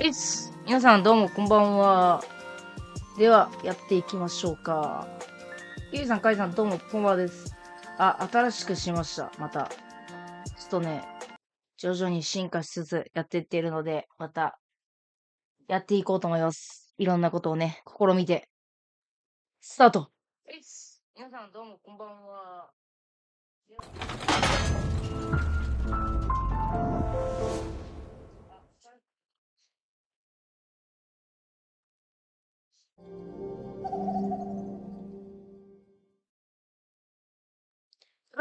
皆さんどうもこんばんは。では、やっていきましょうか。ゆいさん、かいさん、どうもこんばんはです。新しくしました。また。ちょっとね、徐々に進化しつつやっていっているので、また、やっていこうと思います。いろんなことをね、試みて。スタート。皆さん、どうもこんばんは。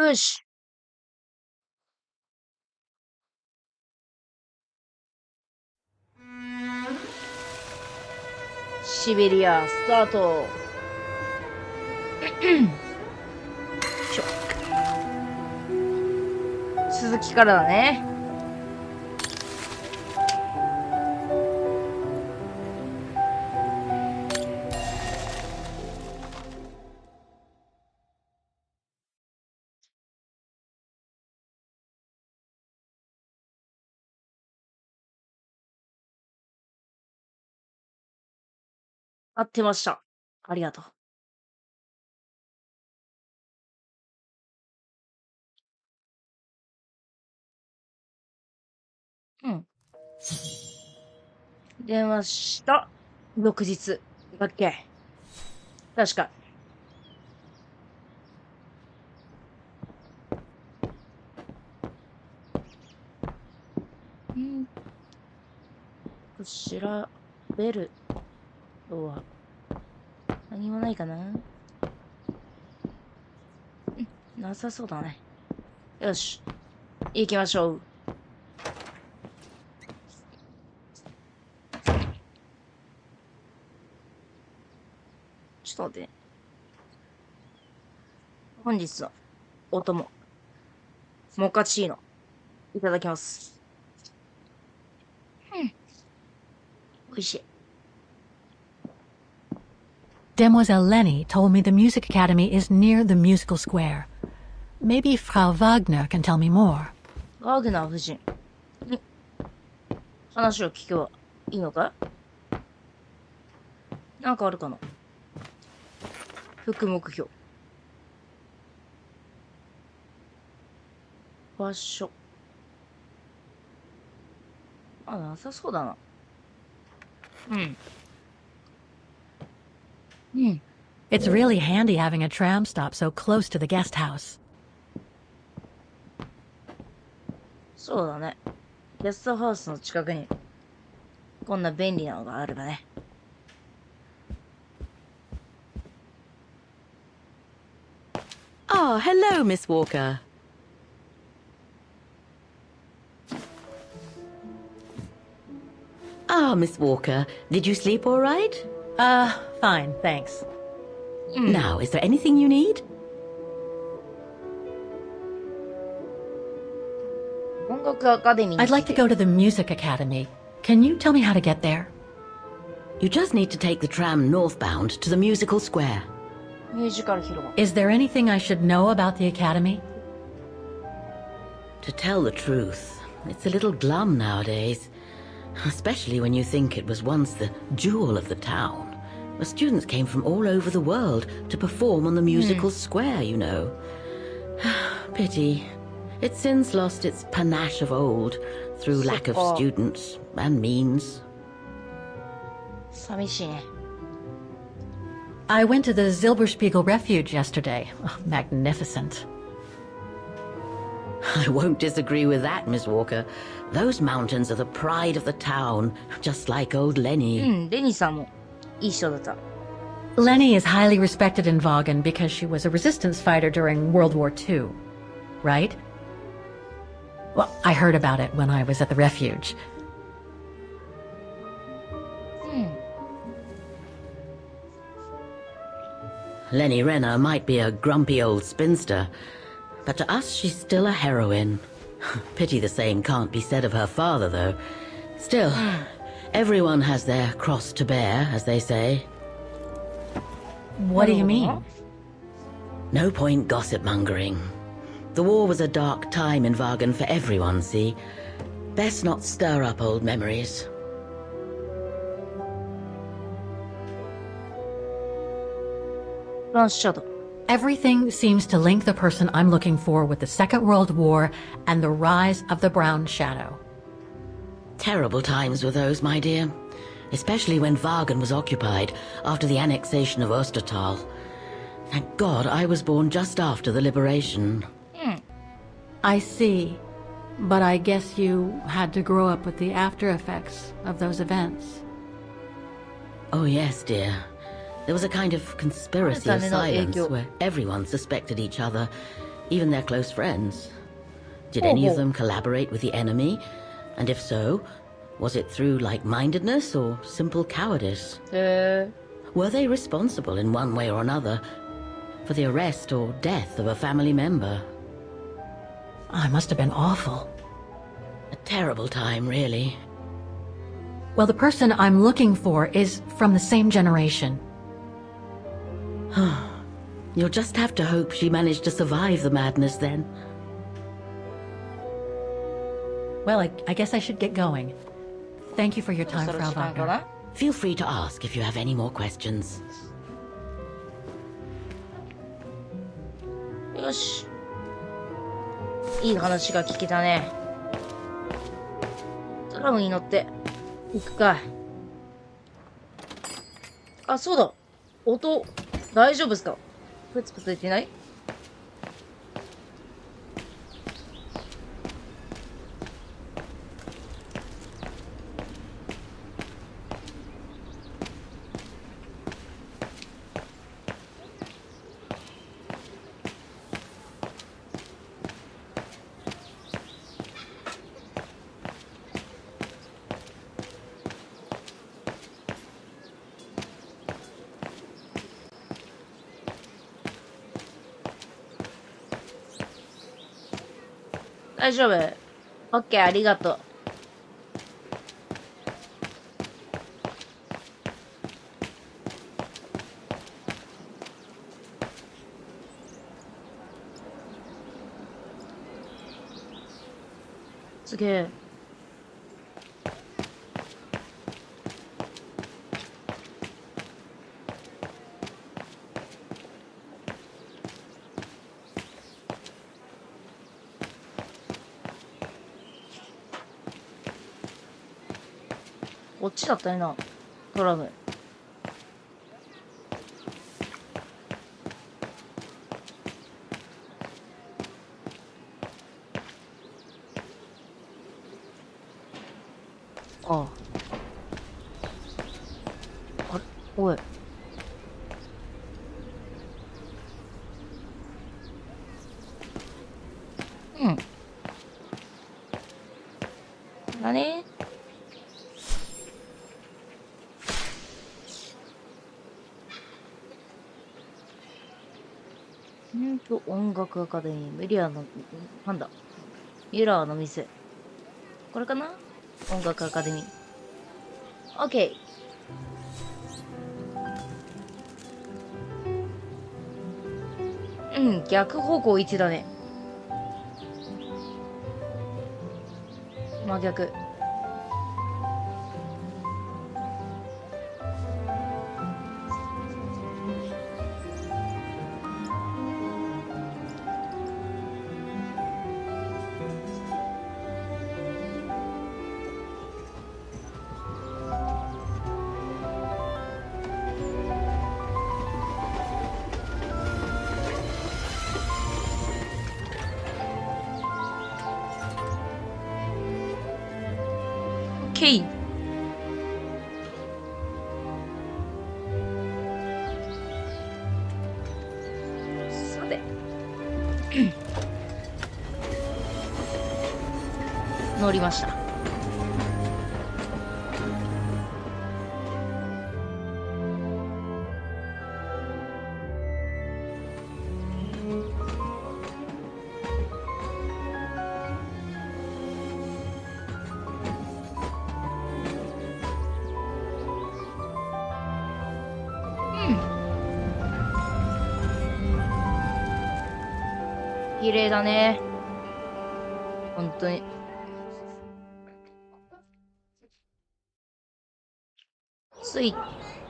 よし。シベリア、スタート。続きからだね。合ってました。ありがとう。うん。電話した。翌日。だっけ。確か。調べるのは何もないかな。なさそうだね。よし。行きましょう。ちょっと待ってね。本日のお供。モカチーノ。いただきます。美味しい。Demoiselle Lenny told me the Music Academy is near the musical square. Maybe Frau Wagner can tell me more. ワーグナー夫人に話を聞けばいいのか？なんかあるかな？副目標。場所。なさそうだな。It's really handy having a tram stop so close to the guest house. そうだね。ゲストハウスの近くにこんな便利なのがあればね。Oh, hello, Miss Walker. Miss Walker, did you sleep all right? Fine, thanks. Now, is there anything you need? 音楽アカデミーに I'd like to go to the Music Academy. Can you tell me how to get there? You just need to take the tram northbound to the musical square. ミュージカル広場。 Is there anything I should know about the Academy? To tell the truth, it's a little glum nowadays. Especially when you think it was once the jewel of the town. The students came from all over the world to perform on the musical square, you know. Pity. It's since lost its panache of old through lack of students and means. 寂しいね。 I went to the Zilberspiegel Refuge yesterday. Oh, magnificent. I won't disagree with that, Miss Walker. Those mountains are the pride of the town, just like old Lenny. レニーさんもいい人だった。 Lenny is highly respected in Vaughan because she was a resistance fighter during World War II, right? Well, I heard about it when I was at the refuge. Lenny Renner might be a grumpy old spinster, but to us she's still a heroine. Pity the same can't be said of her father, though. Still, everyone has their cross to bear, as they say. What do you mean? No point gossip-mongering. The war was a dark time in Vaughan for everyone, see? Best not stir up old memories. ランシャドウ。Everything seems to link the person I'm looking for with the Second World War and the rise of the Brown Shadow. Terrible times were those, my dear. Especially when Wagen was occupied after the annexation of Ostertal. Thank God I was born just after the liberation. I see. But I guess you had to grow up with the after effects of those events. Oh yes, dear. There was a kind of conspiracy of silence where everyone suspected each other, even their close friends. Did any of them collaborate with the enemy? And if so, was it through like-mindedness or simple cowardice? Were they responsible in one way or another for the arrest or death of a family member? I must have been awful. A terrible time, really. Well, the person I'm looking for is from the same generation. You'll just have to hope she managed to survive the madness then. Well, I guess I should get going. Thank you for your time, Frau Wagner. Feel free to ask if you have any more questions. よし。いい話が聞けたね。トラムに乗って行くか。あ、そうだ。音、大丈夫ですか？プツプツ言ってない？大丈夫。オッケー、ありがとう。すげえ。こっちだったよな、トラム。ああ。あれ、おい。うん。何？音楽アカデミー、なんだミラーの店。これかな？音楽アカデミー。オッケー。うん、逆方向1だね。真逆。OK。さて。乗りました。綺麗だね。本当に。着い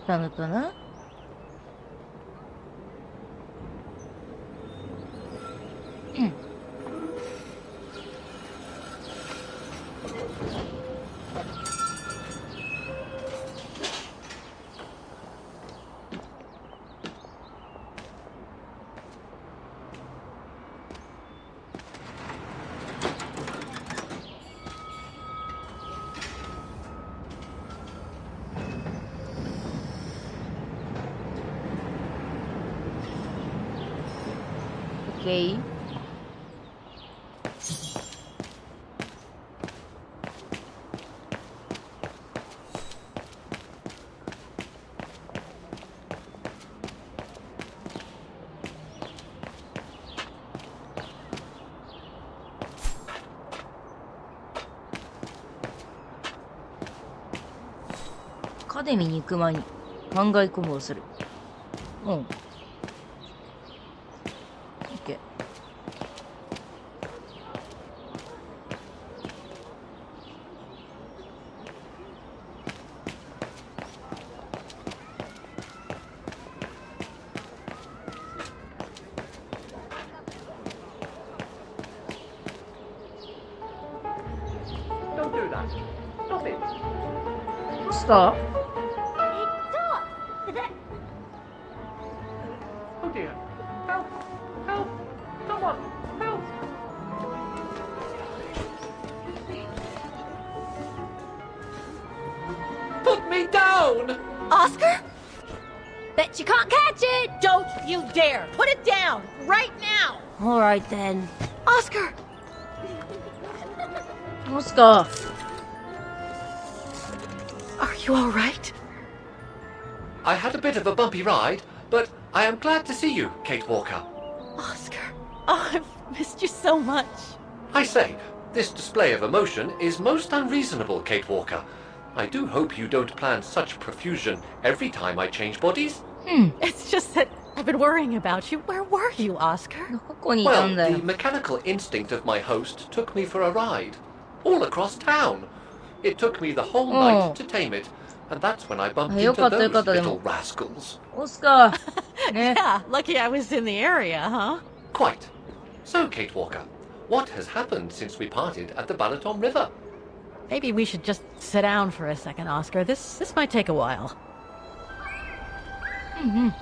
たのかな？うんオッケー。アカデミーに行く前に考え込むをする。うん。オッケー。Don't do that. Stop it. どうした？ Oh dear. Help. Help. Someone. Help. Put me down. Oscar? Bet you can't catch it! Don't you dare! Put it down! Right now! Alright then. Oscar! オスカー。 Are you alright? I had a bit of a bumpy ride, but I am glad to see you, Kate Walker. Oscar. Oh, I've missed you so much. I say, this display of emotion is most unreasonable, Kate Walker. I do hope you don't plan such profusion every time I change bodies. It's just that I've been worrying about you. Where were you, Oscar? どこにいた Well, んだよ the。mechanical instinct of my host took me for a ride, all across town. It took me the whole night to tame it, and that's when I bumped into those little rascals. オスカー。ね。 Yeah, lucky I was in the area, huh? Quite. So, Kate Walker, what has happened since we parted at the Balaton River? Maybe we should just sit down for a second, Oscar. This might take a while. うんうん。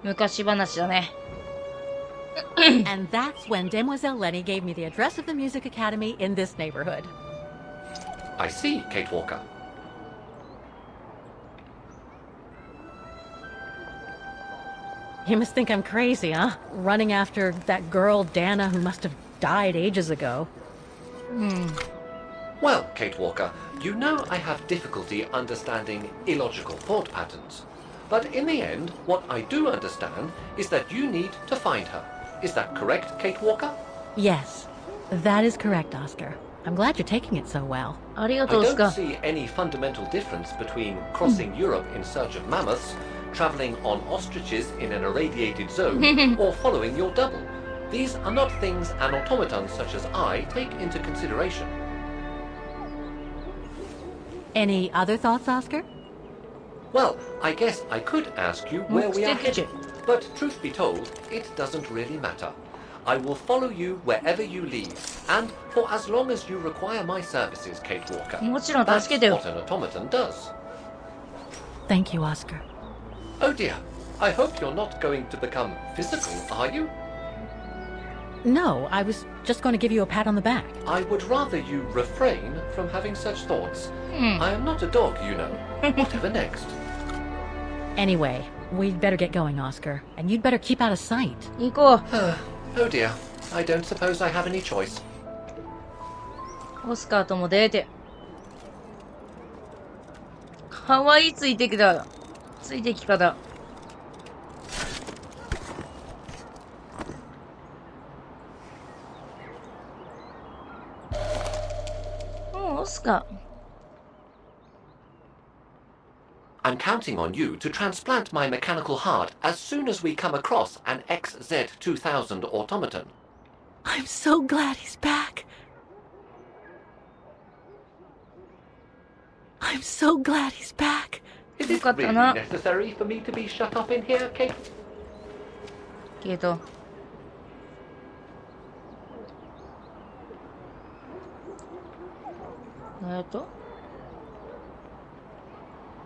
昔話だね。 And that's when Demoiselle Lenny gave me the address of the music academy in this neighborhood. I see, Kate Walker. You must think I'm crazy, huh? Running after that girl, Dana, who must have died ages ago. Well, Kate Walker, you know I have difficulty understanding illogical thought patterns. But in the end, what I do understand is that you need to find her. Is that correct, Kate Walker? Yes, that is correct, Oscar. I'm glad you're taking it so well. ありが I とう、オスカ don't ー。 see any fundamental difference between crossing Europe in search of mammoths, traveling on ostriches in an irradiated zone, or following your double. These are not things an automaton such as I take into consideration. Any other thoughts, Oscar? Well, I guess I could ask you where we are 目的地。 headed, but truth be told, it doesn't really matter. I will follow you wherever you lead, and for as long as you require my services, Kate Walker. もちろん That's 助けてよ。 what an automaton does. Thank you, Oscar. Oh dear, I hope you're not going to become physical, are you? No, I was just going to give you a pat on the back. I would rather you refrain from having such thoughts. I am not a dog, you know. Whatever next. Anyway, we'd better get going, Oscar. And you'd better keep out of sight. 行こ Oh dear, I don't suppose I have any choice. う。オスカーとも出て。かわいいついてきた。ついてき方。オスカー。 I'm counting on you to transplant my mechanical heart as soon as we come across an XZ2000 automaton. I'm so glad he's back. I'm so glad he's back. Is it really necessary for me to be shut up in here, Kate? ケイト。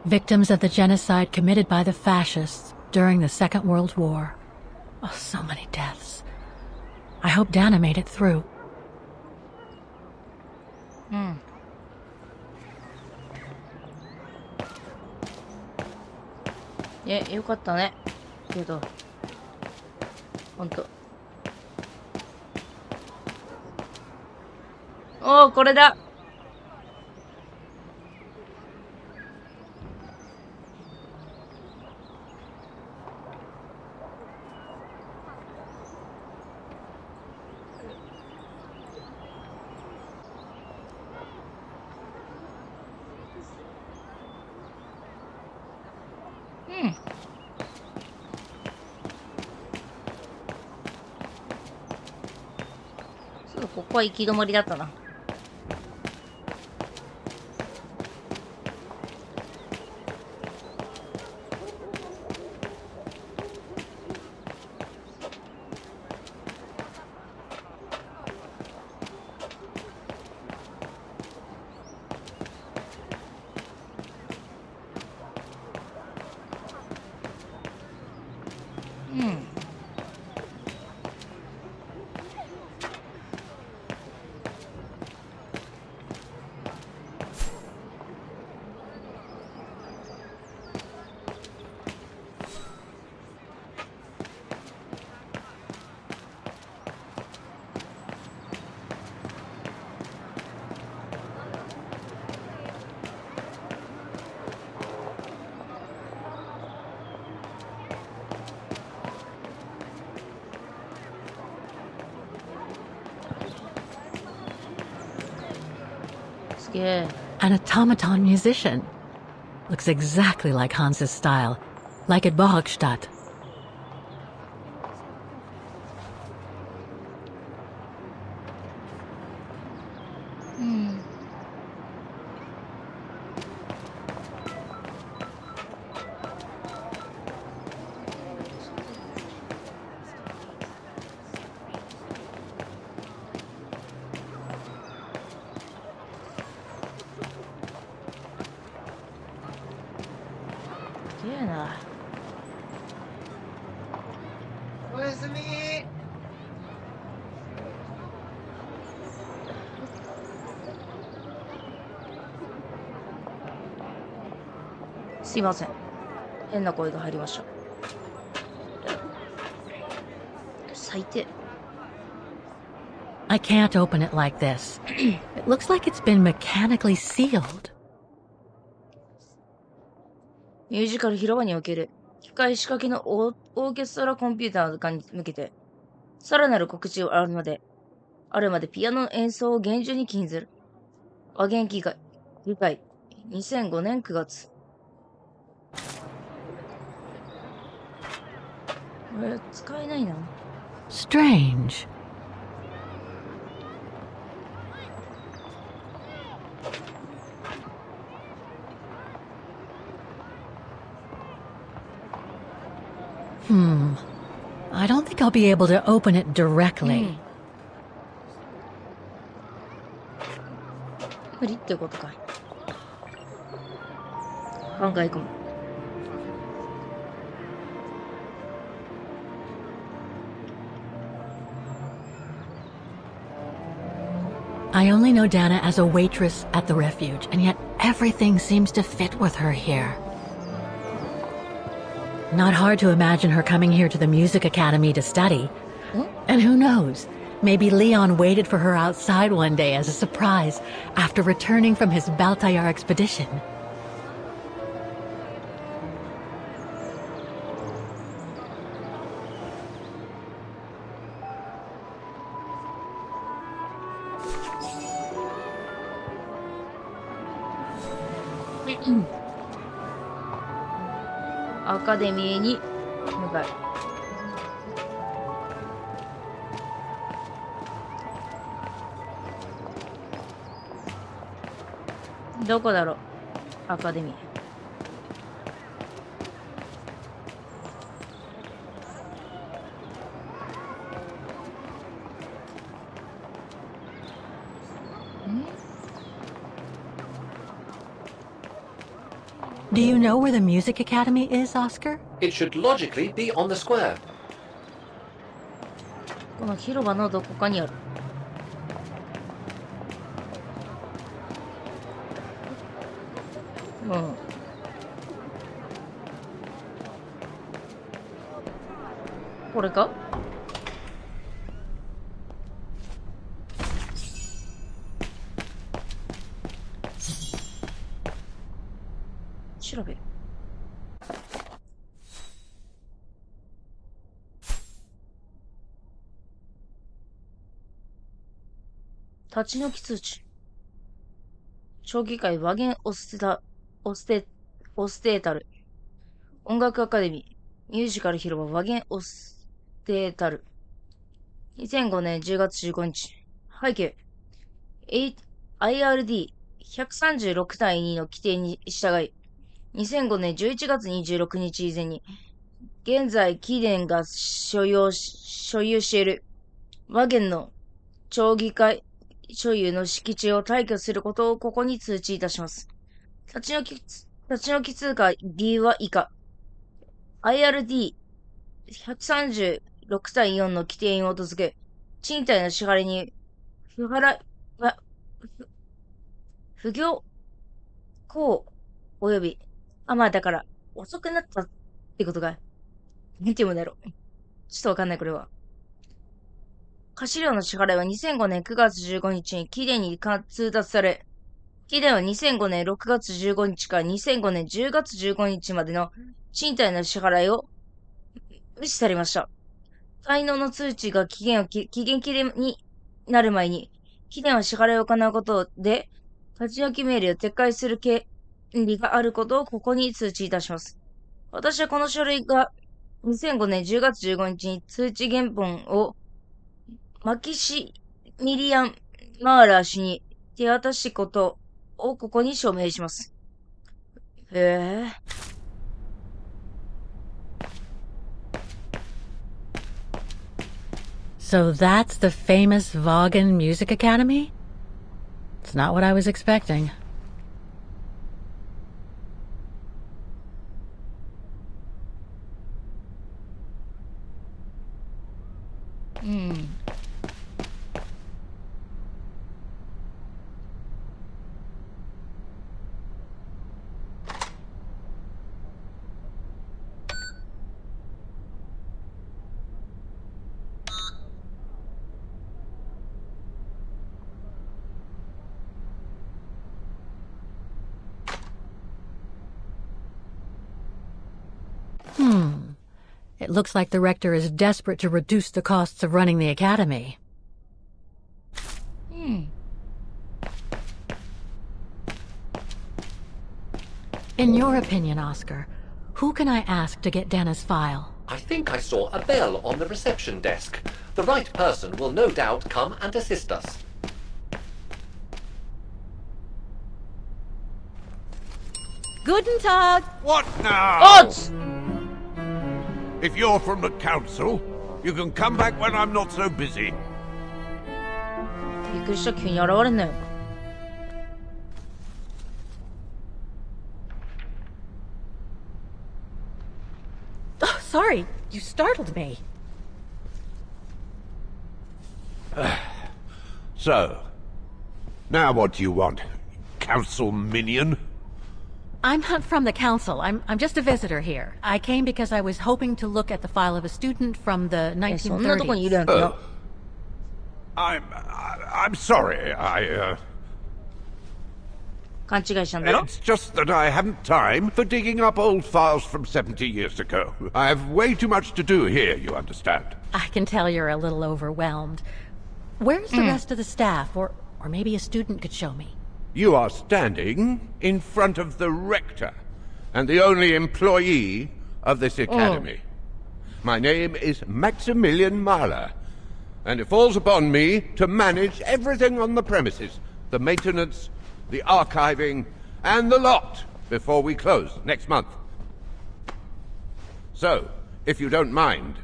Victims of the genocide committed by the fascists during the Second World War. Oh, so many deaths. I hope Dana made it through. うん。よかったね。けど、ほんと。おー、これだ。そう、ここは行き止まりだったな。うん。すげえ。An automaton musician. Looks exactly like Hans's style, like at Bohogstadt. うん。すげえな。おやすみ。すいません。変な声が入りました。最低。I can't open it like this. It looks like it's been mechanically sealed. ミュージカル広場における機械仕掛けのオーケストラコンピューターに向けて、さらなる告知があるまでピアノの演奏を厳重に禁ずる。和元気が理解。2005年9月。これ使えないな。Strange. I don't think I'll be able to open it directly. 無理ってことか。考え込む。I only know Dana as a waitress at the refuge, and yet everything seems to fit with her here. Not hard to imagine her coming here to the music academy to study. And who knows, maybe Leon waited for her outside one day as a surprise after returning from his Baltayar expedition. Mm. アカデミーに向かう。どこだろう。アカデミー。Do you know where the Music Academy is, Oscar? It should logically be on the square. この広場のどこかにある。うん。これか？調べる。立ち退き通知。将棋界和言オステータル。音楽アカデミー。ミュージカル広場和言オステータル。2005年10月15日。背景。IRD136 対2の規定に従い、2005年11月26日以前に、現在、貴殿が所有している和言の町議会所有の敷地を退去することをここに通知いたします。立ち退き通貨 D は以下。IRD136 対4の規定に基づけ、賃貸の支払いに不行行及び、まあだから、遅くなったってことが、なんて読むんだろう。ちょっとわかんない、これは。貸料の支払いは2005年9月15日に貴殿に通達され、貴殿は2005年6月15日から2005年10月15日までの賃貸の支払いを無視されました。滞納の通知が期限切れになる前に、貴殿は支払いを行うことで、立ち退き命令を撤回する権利があることをここに通知いたします。私はこの書類が2005年10月15日に通知原本をマキシミリアン・マーラー氏に手渡しことをここに署名します。へえ。So that's the famous Vaughan Music Academy? It's not what I was expecting. It looks like the rector is desperate to reduce the costs of running the academy. In your opinion, Oscar, who can I ask to get Dana's file? I think I saw a bell on the reception desk. The right person will no doubt come and assist us. Guten Tag! What now? Odds! If you're from the council, you can come back when I'm not so busy. びっくりした、急に現れんなよ。Oh, sorry, you startled me. So, now what do you want, council minion? I'm not from the council. I'm just a visitor here. I came because I was hoping to look at the file of a student from the そんなとこにいるや 1930s. んか。I'm sorry, 勘違いしたんだろ It's just that I haven't time for digging up old files from 70 years ago. I have way too much to do here, you understand. I can tell you're a little overwhelmed. Where's the rest of the staff? Or maybe a student could show me. You are standing in front of the rector and the only employee of this academy. My name is Maximilian Mahler, and it falls upon me to manage everything on the premises, the maintenance, the archiving, and the lot. before we close next month. So, if you don't mind.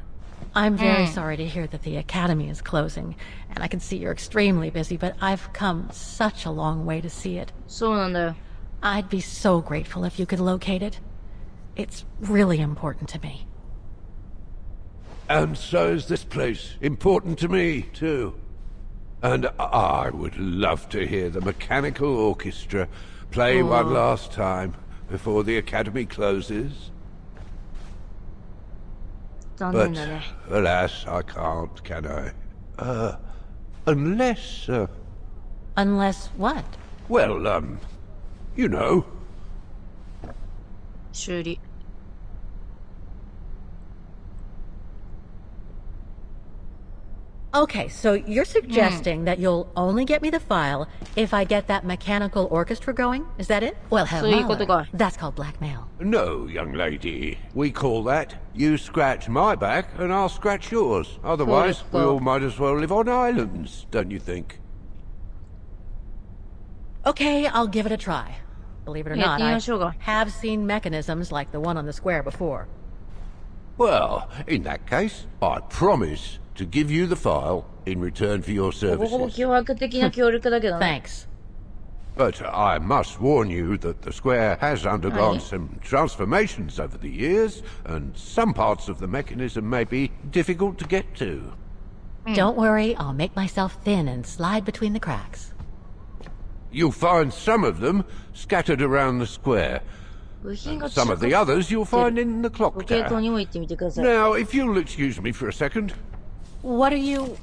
I'm very sorry to hear that the academy is closing, and I can see you're extremely busy, but I've come such a long way to see it. そうなんだよ。 I'd be so grateful if you could locate it. It's really important to me. And so is this place important to me, too. And I would love to hear the mechanical orchestra play one last time before the academy closes. 残念 But だね。 alas, I can't, can I? Unless, Unless what? well, you know. 修理。 Okay, so you're suggesting that you'll only get me the file if I get that mechanical orchestra going? Is that it? Well, hell, そういうことか。 that's called blackmail. No, young lady. We call that you scratch my back and I'll scratch yours. Otherwise, we all might as well live on islands, don't you think? Okay, I'll give it a try. Believe it or やっ not, てみ I ましょうか。 have seen mechanisms like the one on the square before. Well, in that case, I promise to give you the file in return for your ほぼほぼ services. 脅迫的な協力だけどね。 Thanks. But I must warn you that the square has undergone Aye. some transformations over the years, and some parts of the mechanism may be difficult to get to. Don't worry, I'll make myself thin and slide between the cracks. You'll find some of them scattered around the square. 部品が Some of the others you'll find in the clock 時計塔 tower. にも行ってみてください。 Now, if you'll excuse me for a second. What are you...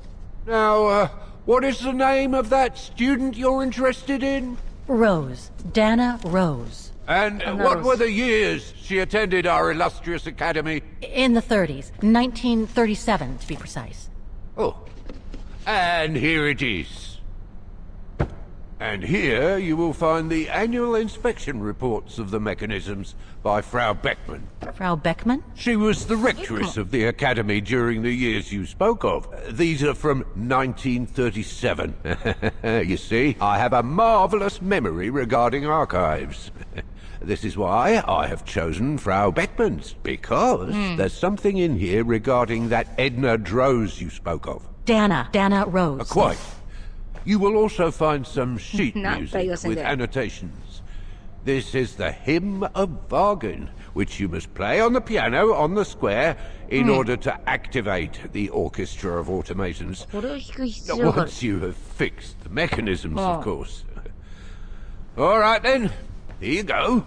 Now, what is the name of that student you're interested in? Rose. Dana Rose. And what were the years she attended our illustrious academy? In the 30s. 1937, to be precise. Oh, and here it is. And here you will find the annual inspection reports of the mechanisms by Frau Beckmann. Frau Beckmann? She was the rectress of the academy during the years you spoke of. These are from 1937. You see, I have a marvelous memory regarding archives. This is why I have chosen Frau Beckmann's, because there's something in here regarding that Edna Droz you spoke of. Dana Rose. Quite. You will also find some sheet Not music very with good. annotations. This is the Hymn of Wagner, which you must play on the piano on the square in order to activate the orchestra of automatons. これを弾く必要がある。 Once you have fixed the mechanisms, Oh. of course. All right then, here you go.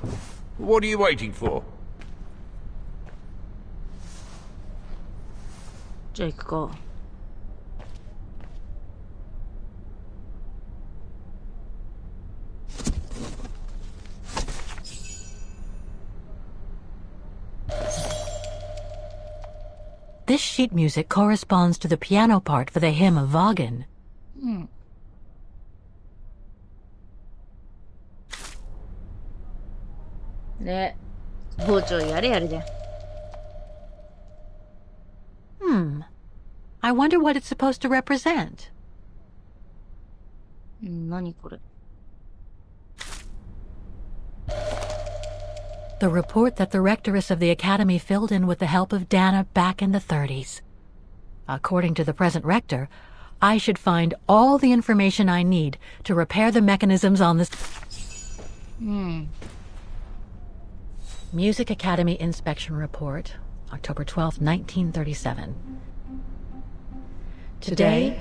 What are you waiting for? じゃあ行くか。This sheet music corresponds to the piano part for the Hymn of Wagner. ね。包丁やれやれで。 I wonder what it's supposed to represent. 何これ。 The report that the rectoress of the academy filled in with the help of Dana back in the 30s. According to the present rector, I should find all the information I need to repair the mechanisms on this... Music Academy Inspection Report, October 12th, 1937. Today,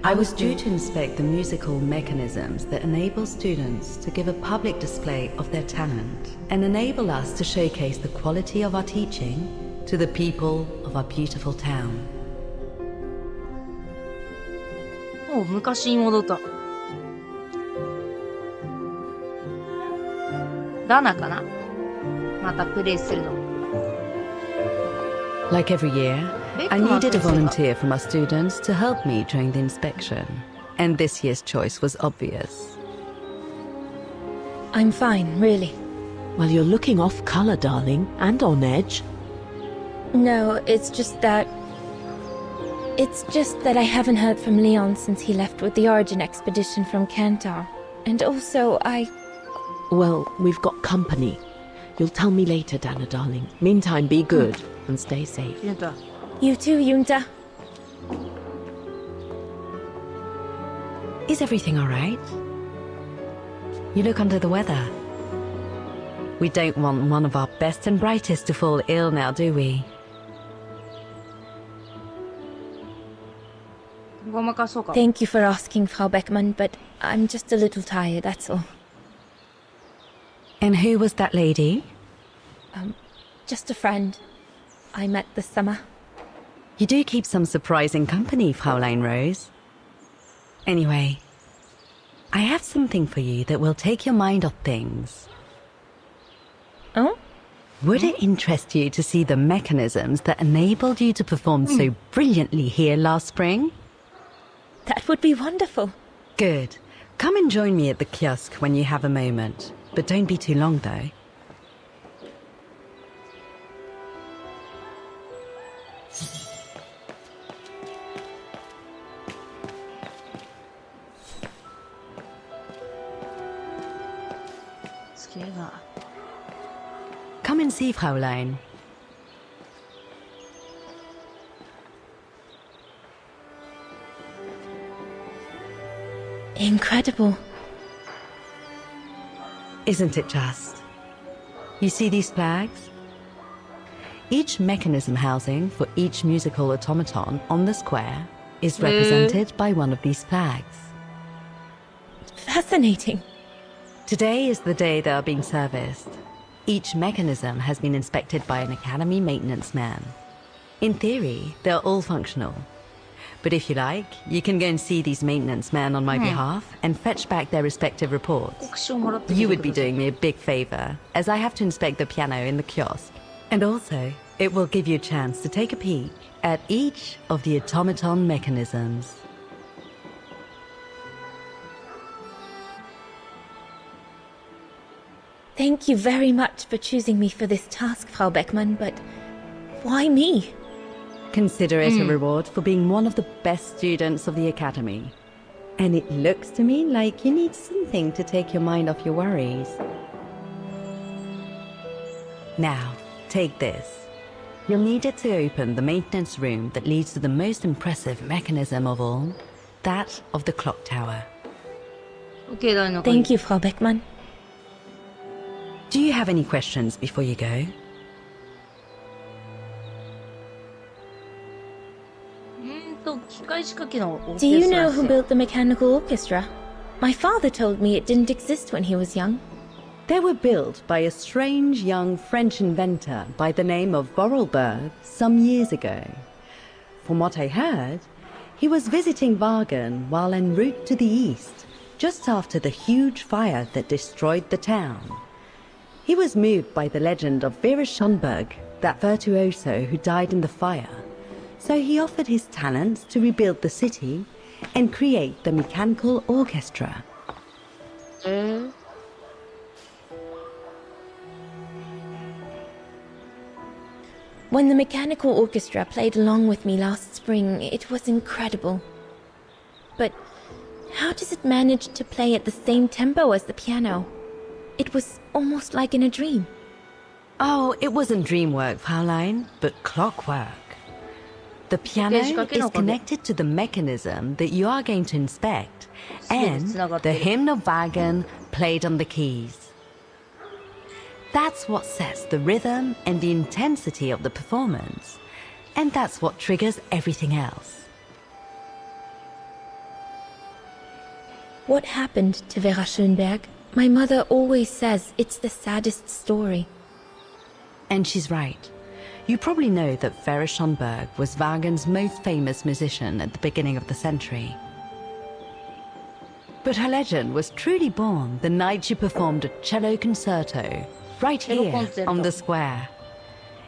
I was due to inspect the musical mechanisms that enable students to give a public display of their talent and enable us to showcase the quality of our teaching to the people of our beautiful town. おう、昔に戻った。ダナかなまたプレイするの。 Like every year, I needed a volunteer from our students to help me during the inspection, and this year's choice was obvious. I'm fine, really. Well, you're looking off colour, darling, and on edge. No, it's just that I haven't heard from Leon since he left with the Origin expedition from Kantar. And also, Well, we've got company. You'll tell me later, Dana, darling. Meantime, be good and stay safe. ユンタ。 You too, Yunta. Is everything all right? You look under the weather. We don't want one of our best and brightest to fall ill now, do we? ごまかそうか。 Thank you for asking, Frau Beckmann, but I'm just a little tired, that's all. And who was that lady? Just a friend I met this summer. You do keep some surprising company, Fraulein Rose. Anyway, I have something for you that will take your mind off things. Oh? Would it interest you to see the mechanisms that enabled you to perform so brilliantly here last spring? That would be wonderful. Good. Come and join me at the kiosk when you have a moment. But don't be too long, though. Come and see, Fraulein. Incredible. Isn't it just? You see these flags? Each mechanism housing for each musical automaton on the square is represented by one of these flags. Fascinating. Today is the day they are being serviced. Each mechanism has been inspected by an Academy maintenance man. In theory, they're all functional. But if you like, you can go and see these maintenance men on my behalf and fetch back their respective reports. You would be doing me a big favor, as I have to inspect the piano in the kiosk. And also, it will give you a chance to take a peek at each of the automaton mechanisms. Thank you very much for choosing me for this task, Frau Beckmann, but why me? Consider it a reward for being one of the best students of the Academy. And it looks to me like you need something to take your mind off your worries. Now, take this. You'll need it to open the maintenance room that leads to the most impressive mechanism of all, that of the clock tower. Thank you, Frau Beckmann. Do you have any questions before you go? Do you know who built the mechanical orchestra? My father told me it didn't exist when he was young. They were built by a strange young French inventor by the name of Vorarlberg some years ago. From what I heard, he was visiting Wagen while en route to the east, just after the huge fire that destroyed the town. He was moved by the legend of Vera Schönberg, that virtuoso who died in the fire. So he offered his talents to rebuild the city and create the mechanical orchestra. When the mechanical orchestra played along with me last spring, it was incredible. But how does it manage to play at the same tempo as the piano? It was almost like in a dream. Oh, it wasn't dream work, Fraulein, but clockwork. The piano is connected to the mechanism that you are going to inspect, and the hymn of Wagen played on the keys. That's what sets the rhythm and the intensity of the performance, and that's what triggers everything else. What happened to Vera Schönberg? My mother always says it's the saddest story. And she's right. You probably know that Vera Schönberg was Wagen's most famous musician at the beginning of the century. But her legend was truly born the night she performed a cello concerto right here on the square.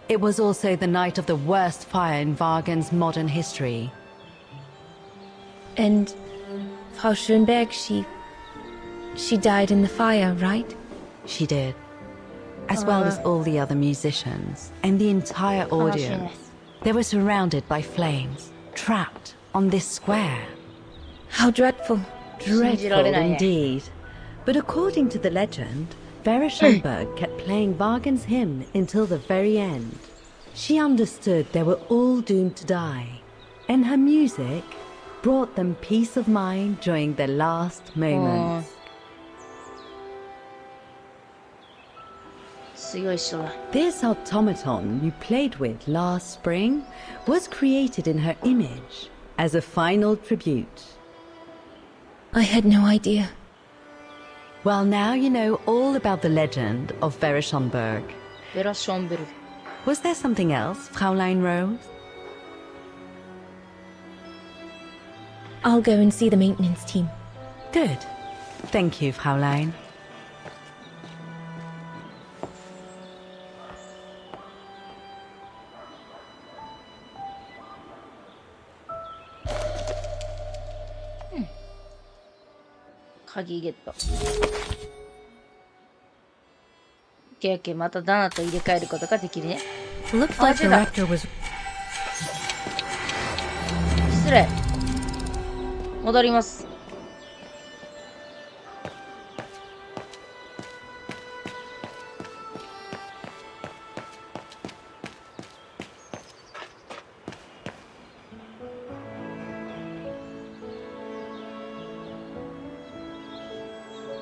It was also the night of the worst fire in Wagen's modern history. And Frau Schönberg, she died in the fire, right? She did. As well as all the other musicians and the entire audience. They were surrounded by flames, trapped on this square. How dreadful. Dreadful indeed. But according to the legend, Vera Schomburg kept playing Bargain's hymn until the very end. She understood they were all doomed to die, and her music brought them peace of mind during their last moments. すごい人だ。 This automaton you played with last spring was created in her image as a final tribute. I had no idea. Well, now you know all about the legend of Vera Schomburg. ベラ・ションベルグ。 Was there something else, Fraulein Rose? I'll go and see the maintenance team. Good. Thank you, Fraulein. Hmm. 鍵ゲット。OK、またダナと入れ替えることができるね。 Looks like the rector was 失礼。戻ります。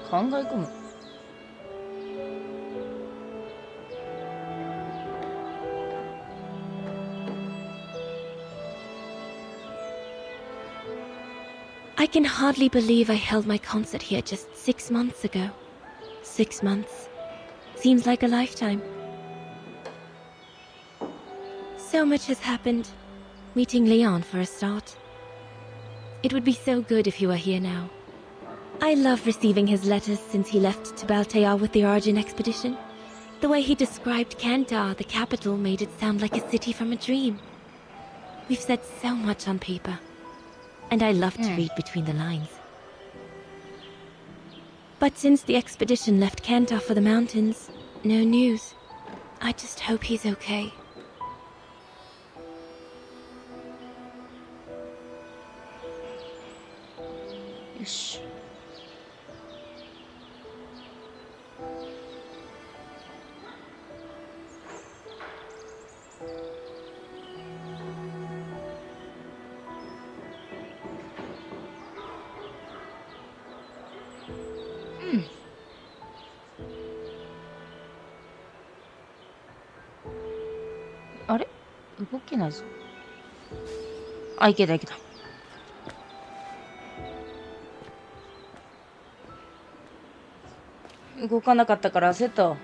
考え込む。I can hardly believe I held my concert here just 6 months ago. 6 months. Seems like a lifetime. So much has happened. Meeting Leon for a start. It would be so good if he were here now. I love receiving his letters since he left to Baltair with the Origin expedition. The way he described Kantar, the capital, made it sound like a city from a dream. We've said so much on paper. And I love to read between the lines. But since the expedition left Kantar for the mountains, no news. I just hope he's okay. Yosh. Hmm. あれ動けないぞ。あ、いけたいけた。動かなかったから焦った。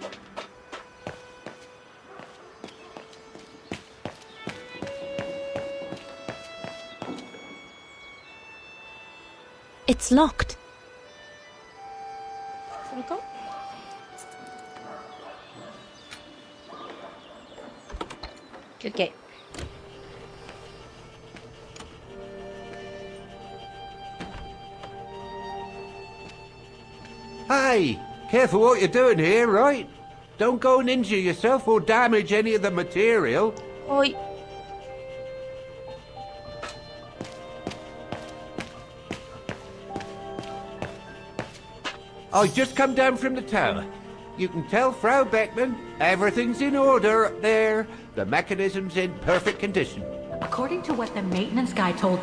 It's locked. それか？OK。Hey, careful what you're doing here, right? Don't go and injure yourself or damage any of the material. はい。I just come down from the tower. You can tell Frau Beckman everything's in order up there. The mechanism's in perfect condition. according to what the maintenance guy told.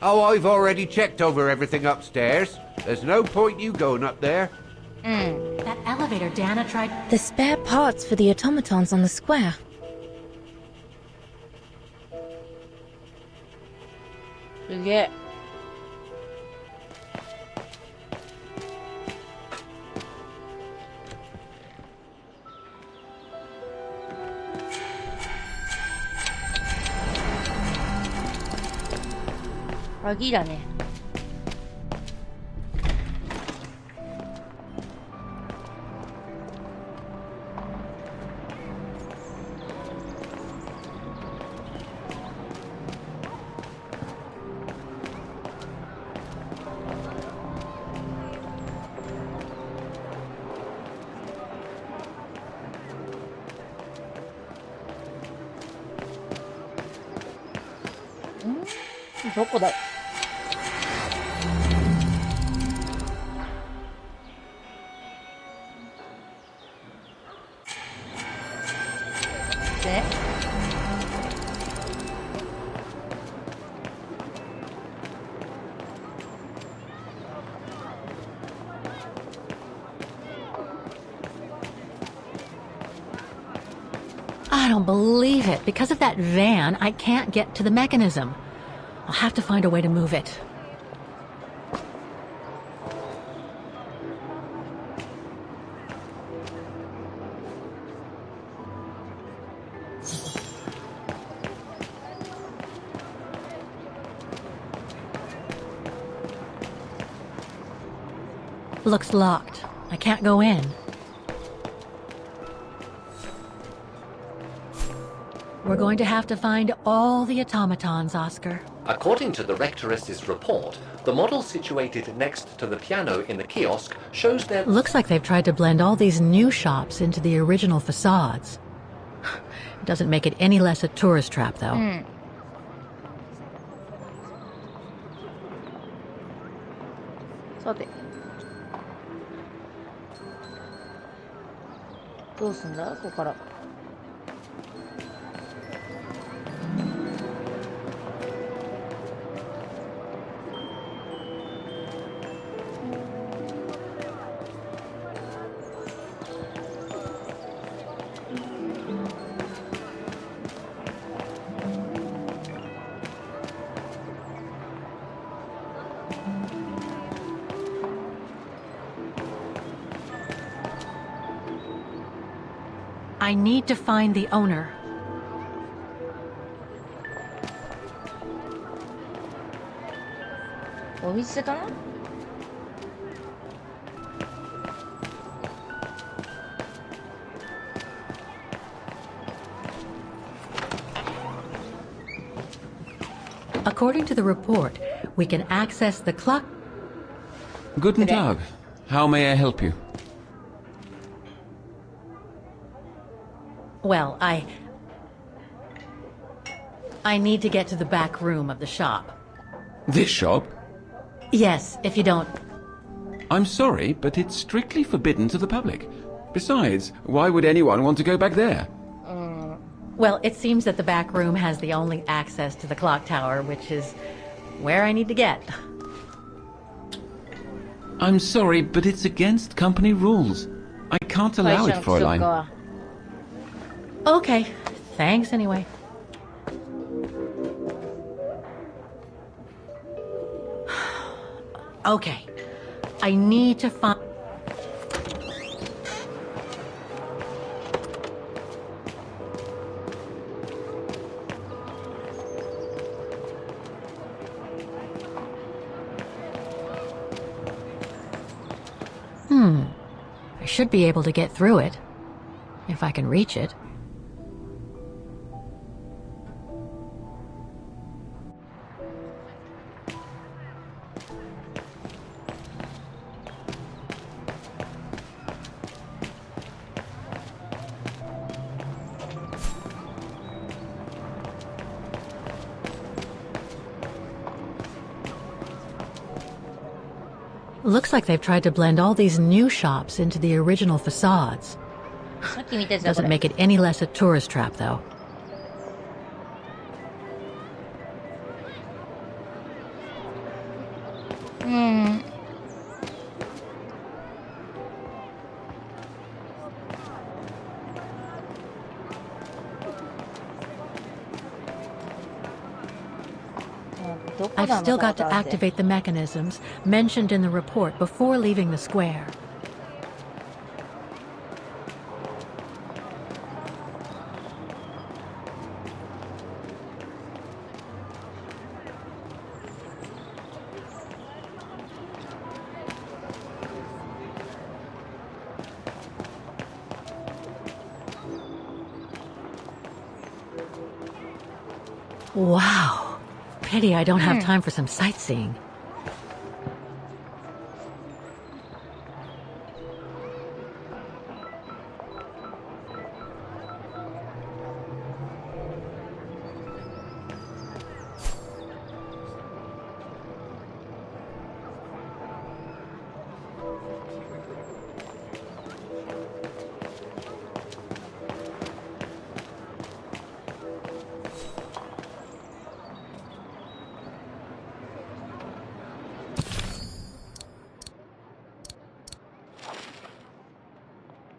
Oh, I've already checked over everything upstairs. There's no point you going up there. That elevator Dana tried. The spare parts for the automatons on the square. Yeah.鍵だね。どこだ？ね。I don't believe it. Because of that van, I can't get to the mechanism. I'll have to find a way to move it. Looks locked. I can't go in. We're going to have to find all the automatons, Oscar. According to the Rectoress's report, the model situated next to the piano in the kiosk shows that... Looks like they've tried to blend all these new shops into the original facades. Doesn't make it any less a tourist trap, though. さて。どうすんだここから。I need to find the owner. According to the report, we can access the clock. Guten Tag. How may I help you? Well, I need to get to the back room of the shop. This shop? Yes, if you don't... I'm sorry, but it's strictly forbidden to the public. Besides, why would anyone want to go back there? Well, it seems that the back room has the only access to the clock tower, which is where I need to get. I'm sorry, but it's against company rules. I can't allow it, Fräulein. Okay, thanks anyway. Okay, I need to find... I should be able to get through it, if I can reach it. Looks like they've tried to blend all these new shops into the original facades. Doesn't make it any less a tourist trap, though. I've still got to activate the mechanisms mentioned in the report before leaving the square. Wow. Pity I don't have time for some sightseeing.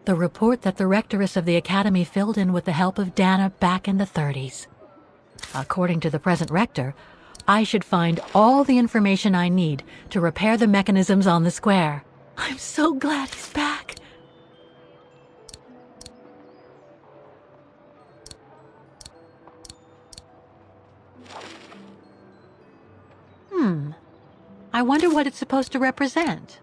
The report that the rectoress of the academy filled in with the help of Dana back in the 30s. According to the present rector, I should find all the information I need to repair the mechanisms on the square. I'm so glad he's back. I wonder what it's supposed to represent.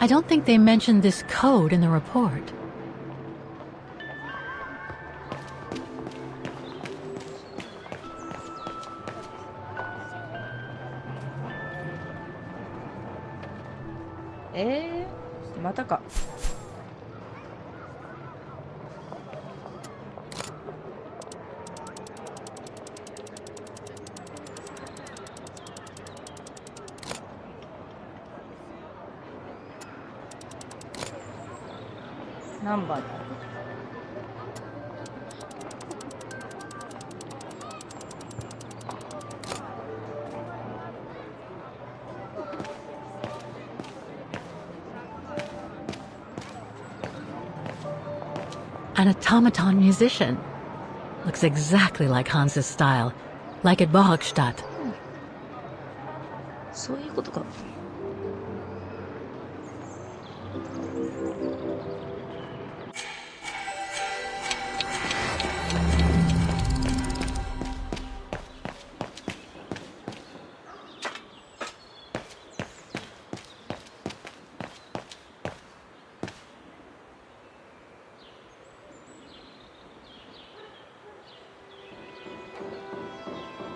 I don't think they mentioned this code in the report. Eh? またか。何番だ。An automaton musician. Looks exactly like Hans's style. Like at Bohogstadt. そういうことか。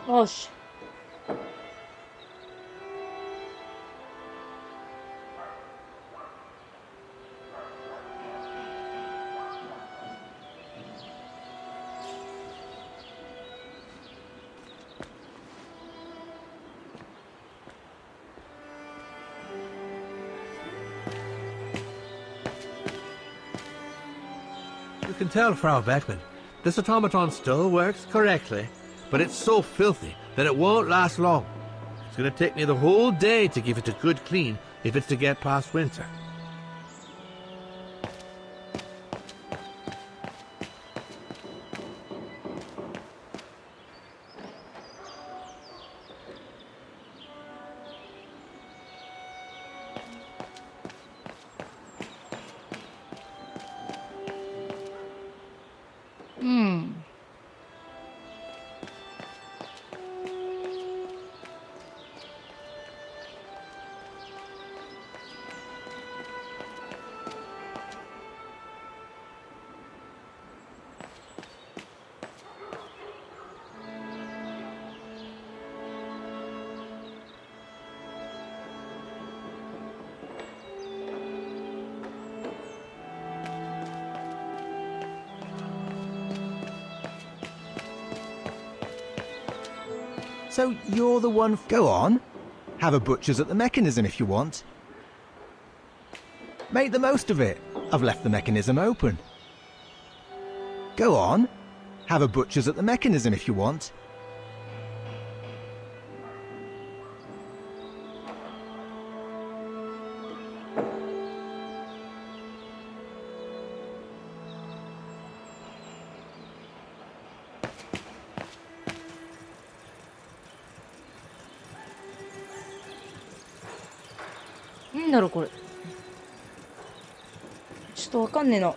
よし。You can tell, Frau Beckman, this automaton still works correctly, but it's so filthy that it won't last long. It's going to take me the whole day to give it a good clean if it's to get past winter. So you're the one... Go on. Have a butcher's at the mechanism if you want. Make the most of it. I've left the mechanism open. Go on. Have a butcher's at the mechanism if you want.なんだろうこれ。ちょっとわかんねえな。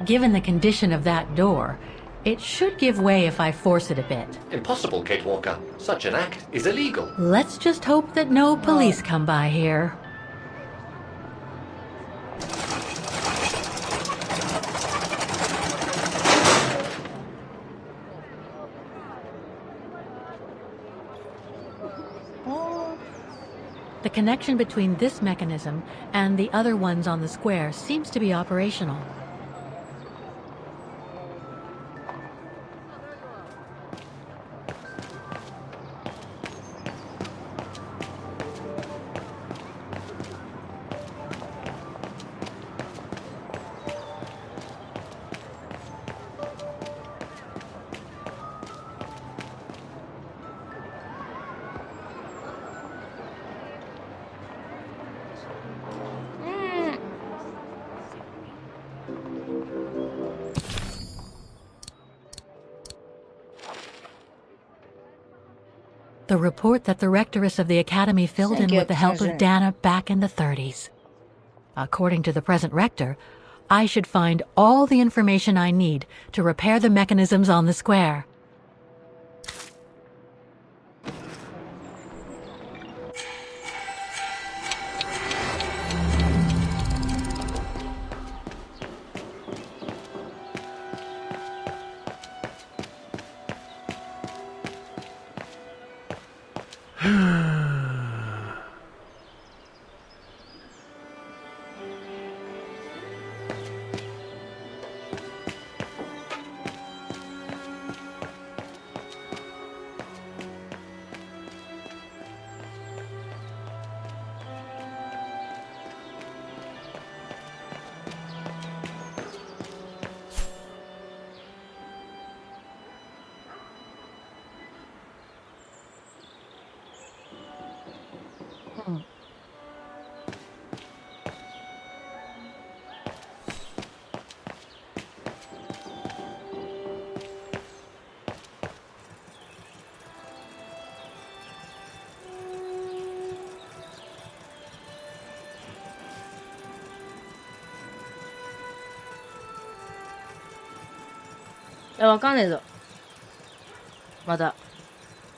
Given the condition of that door, it should give way if I force it a bit. Impossible, Kate Walker. Such an act is illegal. Let's just hope that no police come by here. The connection between this mechanism and the other ones on the square seems to be operational. The report that the rectoress of the academy filled in with the help of Dana back in the 30s. According to the present rector, I should find all the information I need to repair the mechanisms on the square.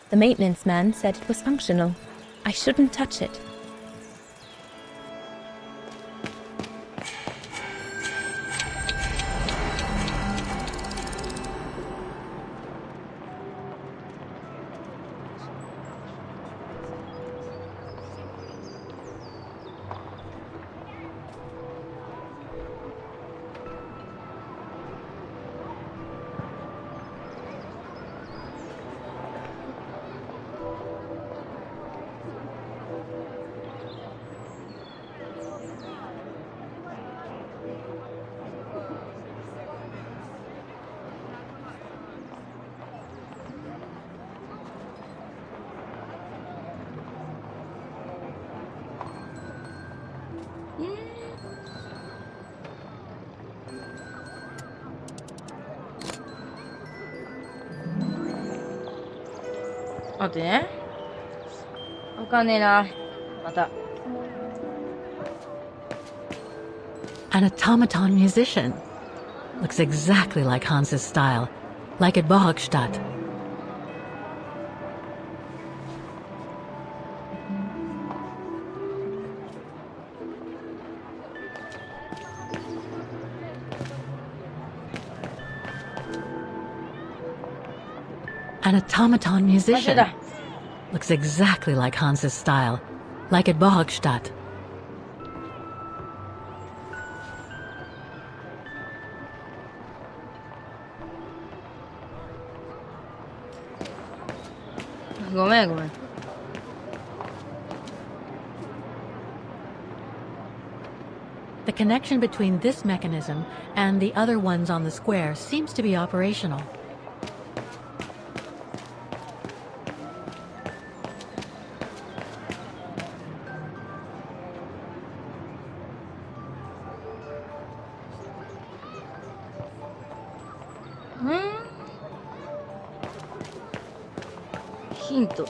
The maintenance man said it was functional. I shouldn't touch it. An automaton musician. Looks exactly like Hans's style. Like at Bohogstadt. An automaton musician. Looks exactly like Hans's style. Like at Bohogstadt. The connection between this mechanism and the other ones on the square seems to be operational. Hint.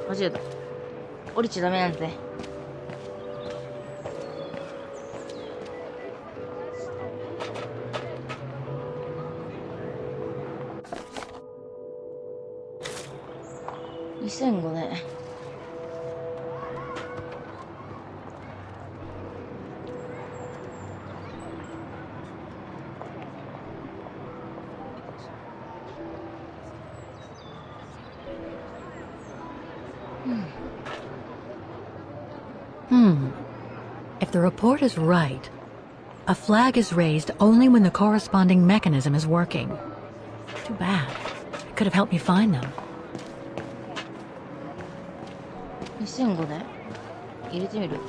Machi 降りちゃダメなんて。2005年。If the report is right, a flag is raised only when the corresponding mechanism is working. Too bad. It could have helped me find them. 2005年入れてみる。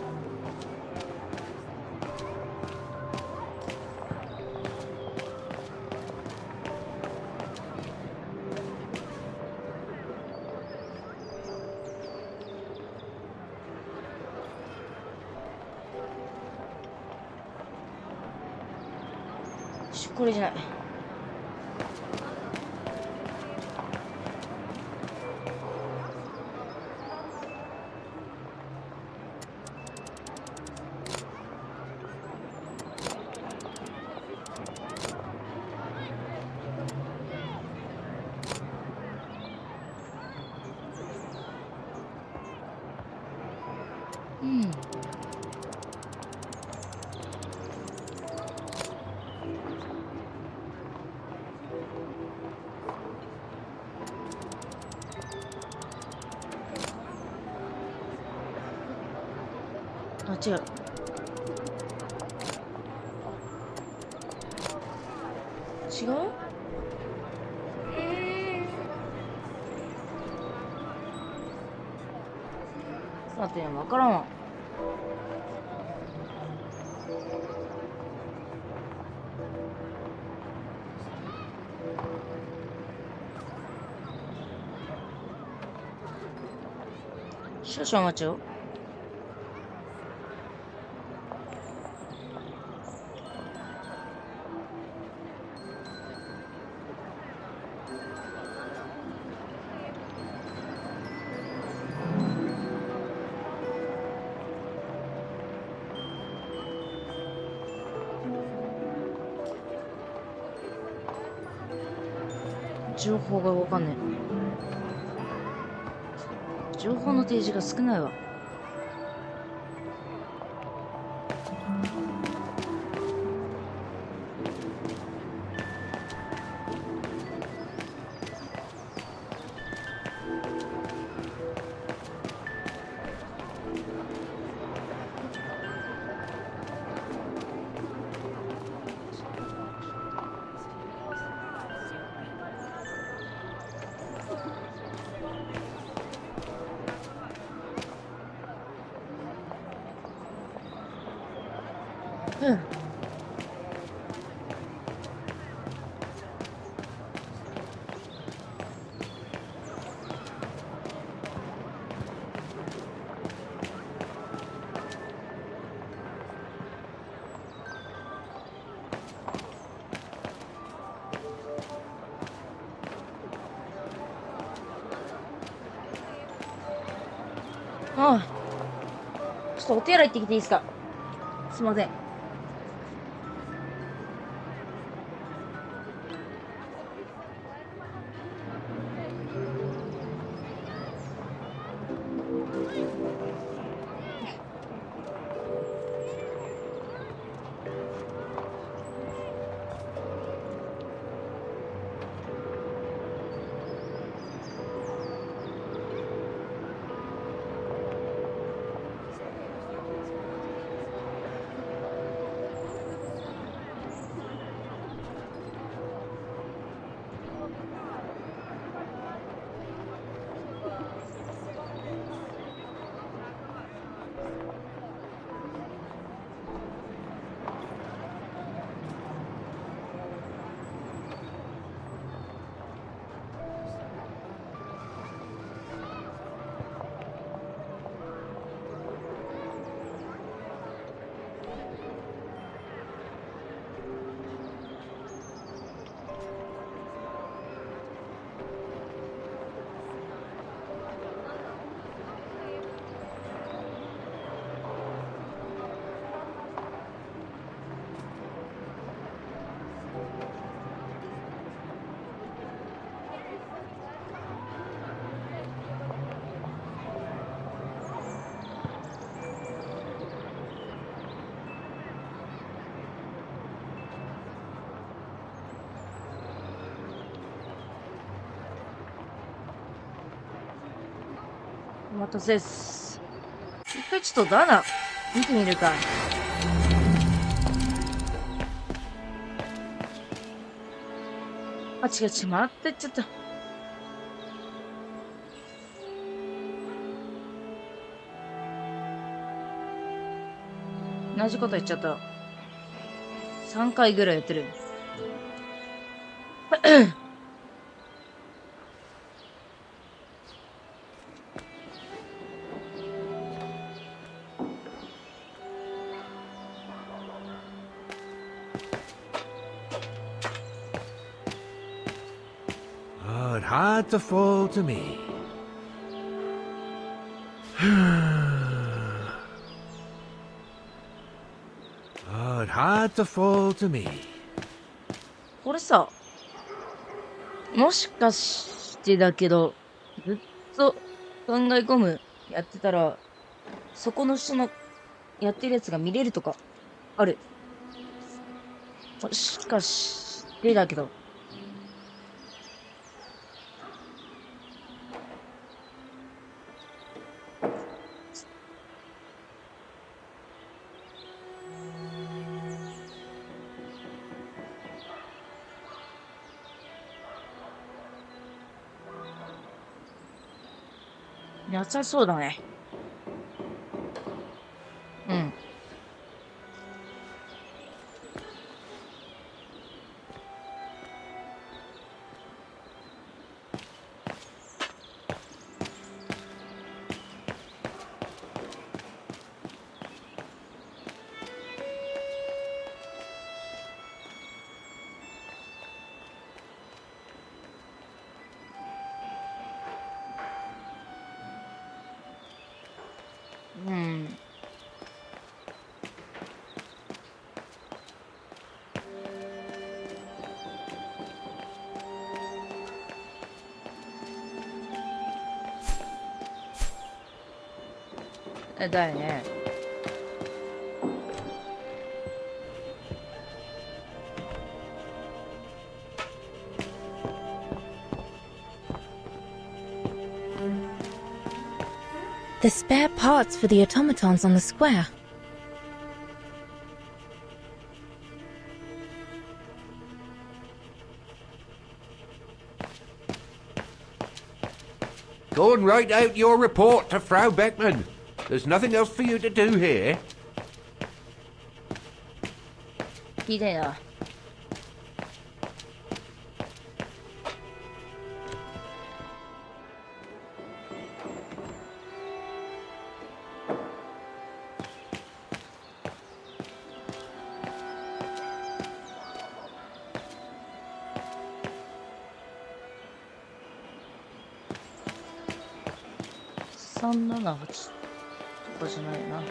これじゃない。あ、違う。違う？さて、わからんわ。少々お待ちを。情報がわかんねえ。情報の提示が少ないわ。うん。ああ、ちょっとお手洗い行ってきていいですか？すいません。待たせっす。一回ちょっとダナ見てみるか。あ、違う違う、回ってっちゃった。同じこと言っちゃった。3回ぐらいやってる。Oh, it had to fall to me. Oh, it had to fall to me. これさ、もしかしてだけど、ずっと考え込むやってたら、そこの人のやってるやつが見れるとか、ある。もしかしてだけど。なさそうだね。うん。うん。だよね。The spare parts for the automatons on the square. Go and write out your report to Frau Beckman. There's nothing else for you to do here. 綺麗だ。378とかじゃないな。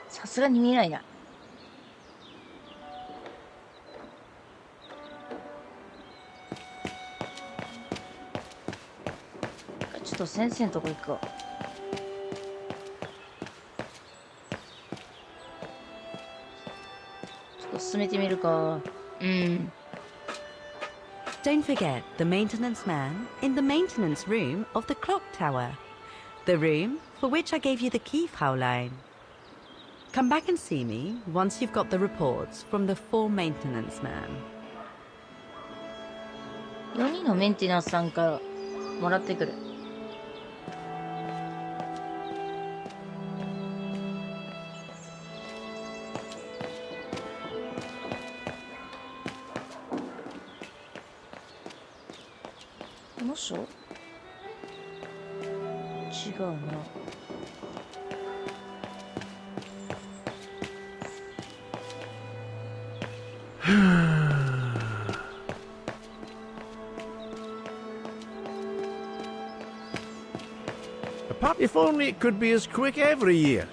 さすがに見えないな。ちょっと先生のとこ行くか。ちょっと進めてみるか。うん。Don't forget the maintenance man in the maintenance room of the clock tower. The room for which I gave you the key, Fraulein. Come back and see me once you've got the reports from the 4 maintenance man. 4人のメンテナンスさんからもらってくる。この人？違うな。If only it could be as quick every year.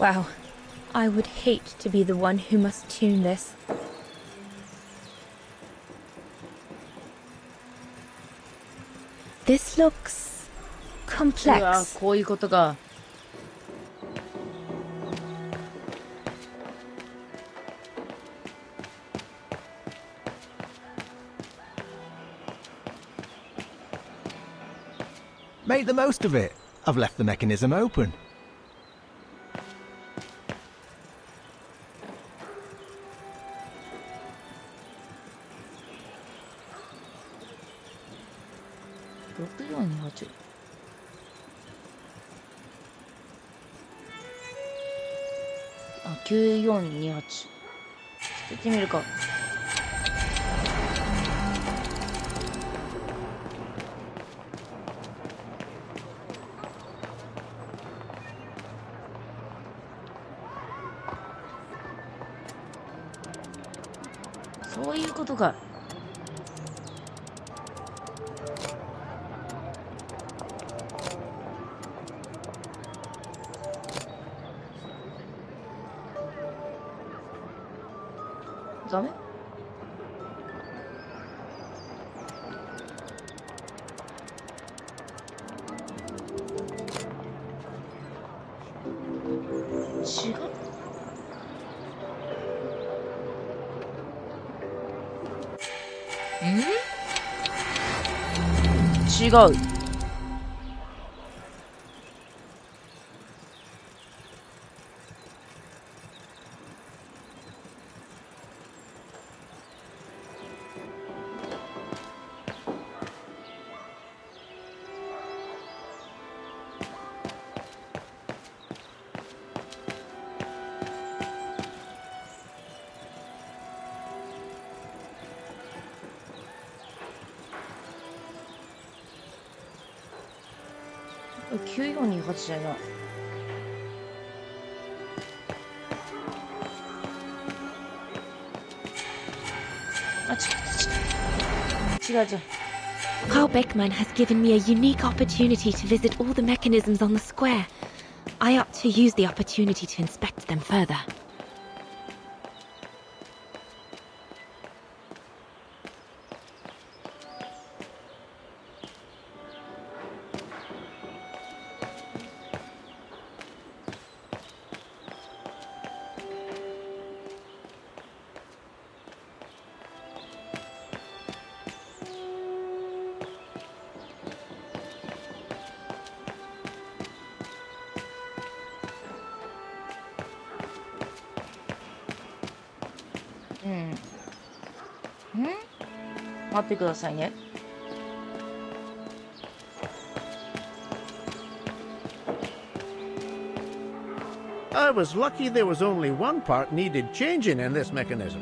Wow, I would hate to be the one who must tune this. This looks うわ complex. こういうことか。Make the most of it. I've left the mechanism open. ?6428。あ、9428。ちょっとやってみるか。そういうことか。ダメ？違う？違う。9428じゃない。あ、違う。Carl Beckman has given me a unique opportunity to visit all the mechanisms on the square. I ought to use the opportunity to inspect them further.うん。待ってくださいね。I was lucky there was only one part needed changing in this mechanism.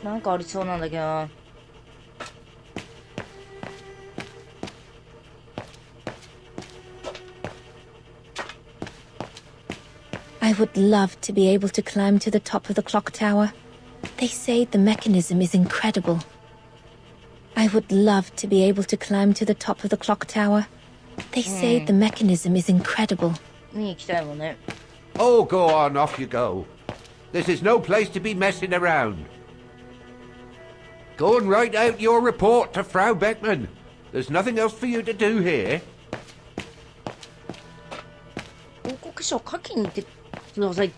なんかありそうなんだけどな。I would love to be able to climb to the top of the clock tower. They say the mechanism is incredible. I would love to be able to climb to the top of the clock tower. They say the mechanism is incredible. 見に行きたいもんね。 Oh, go on, off you go. This is no place to be messing around. Go and write out your report to Frau Beckman. There's nothing else for you to do here. 報告書書きに行ってくださいって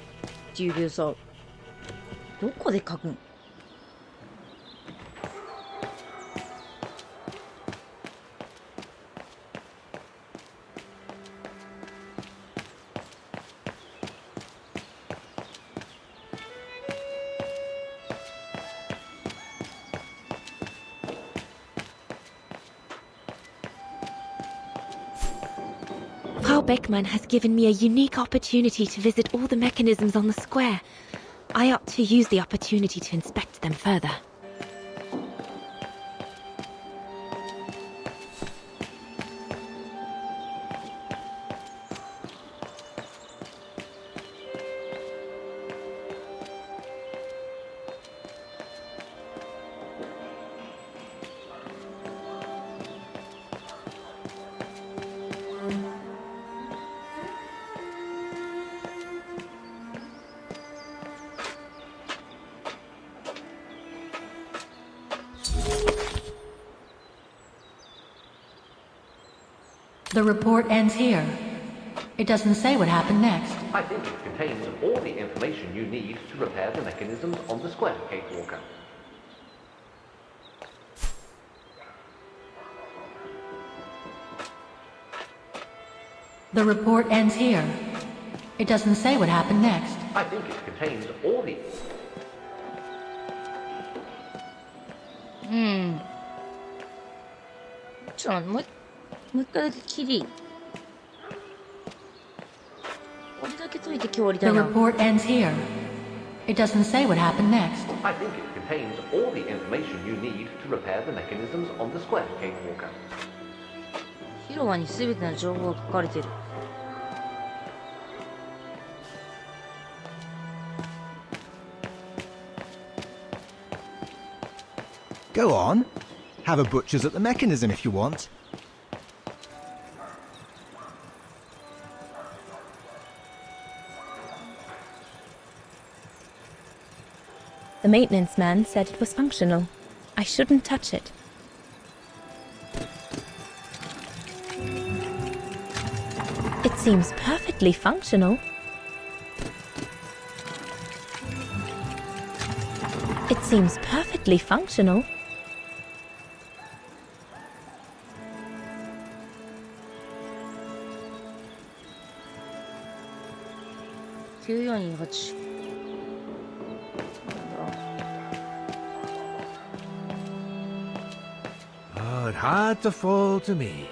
言うけどさ、どこで書くん？ Beckman has given me a unique opportunity to visit all the mechanisms on the square. I ought to use the opportunity to inspect them further. The report ends here. It doesn't say what happened next. I think it contains all the information you need to repair the mechanisms on the square, Kate Walker. The report ends here. It doesn't say what happened next. I think it contains all the... ちょっともう一回だけ切り。これだけ解いて今日終わりた The いな。 report ends here. It doesn't say what happened next. I think it contains all the information you need to repair the mechanisms on the square, Kate Walker. 広場に全ての情報が書かれている。Go on. Have a butcher's at the mechanism if you want. The maintenance man said it was functional. I shouldn't touch it. It seems perfectly functional. It seems perfectly functional. Oh, it had to fall to me.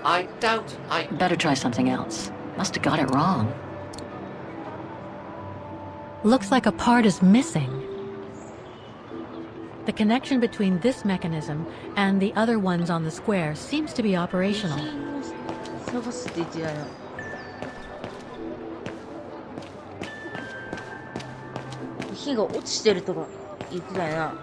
I doubt I... Better try something else. Must have got it wrong. Looks like a part is missing. The connection between this mechanism and the other ones on the square seems to be operational. 探すって言ってないな。火が落ちてるとか言ってないな。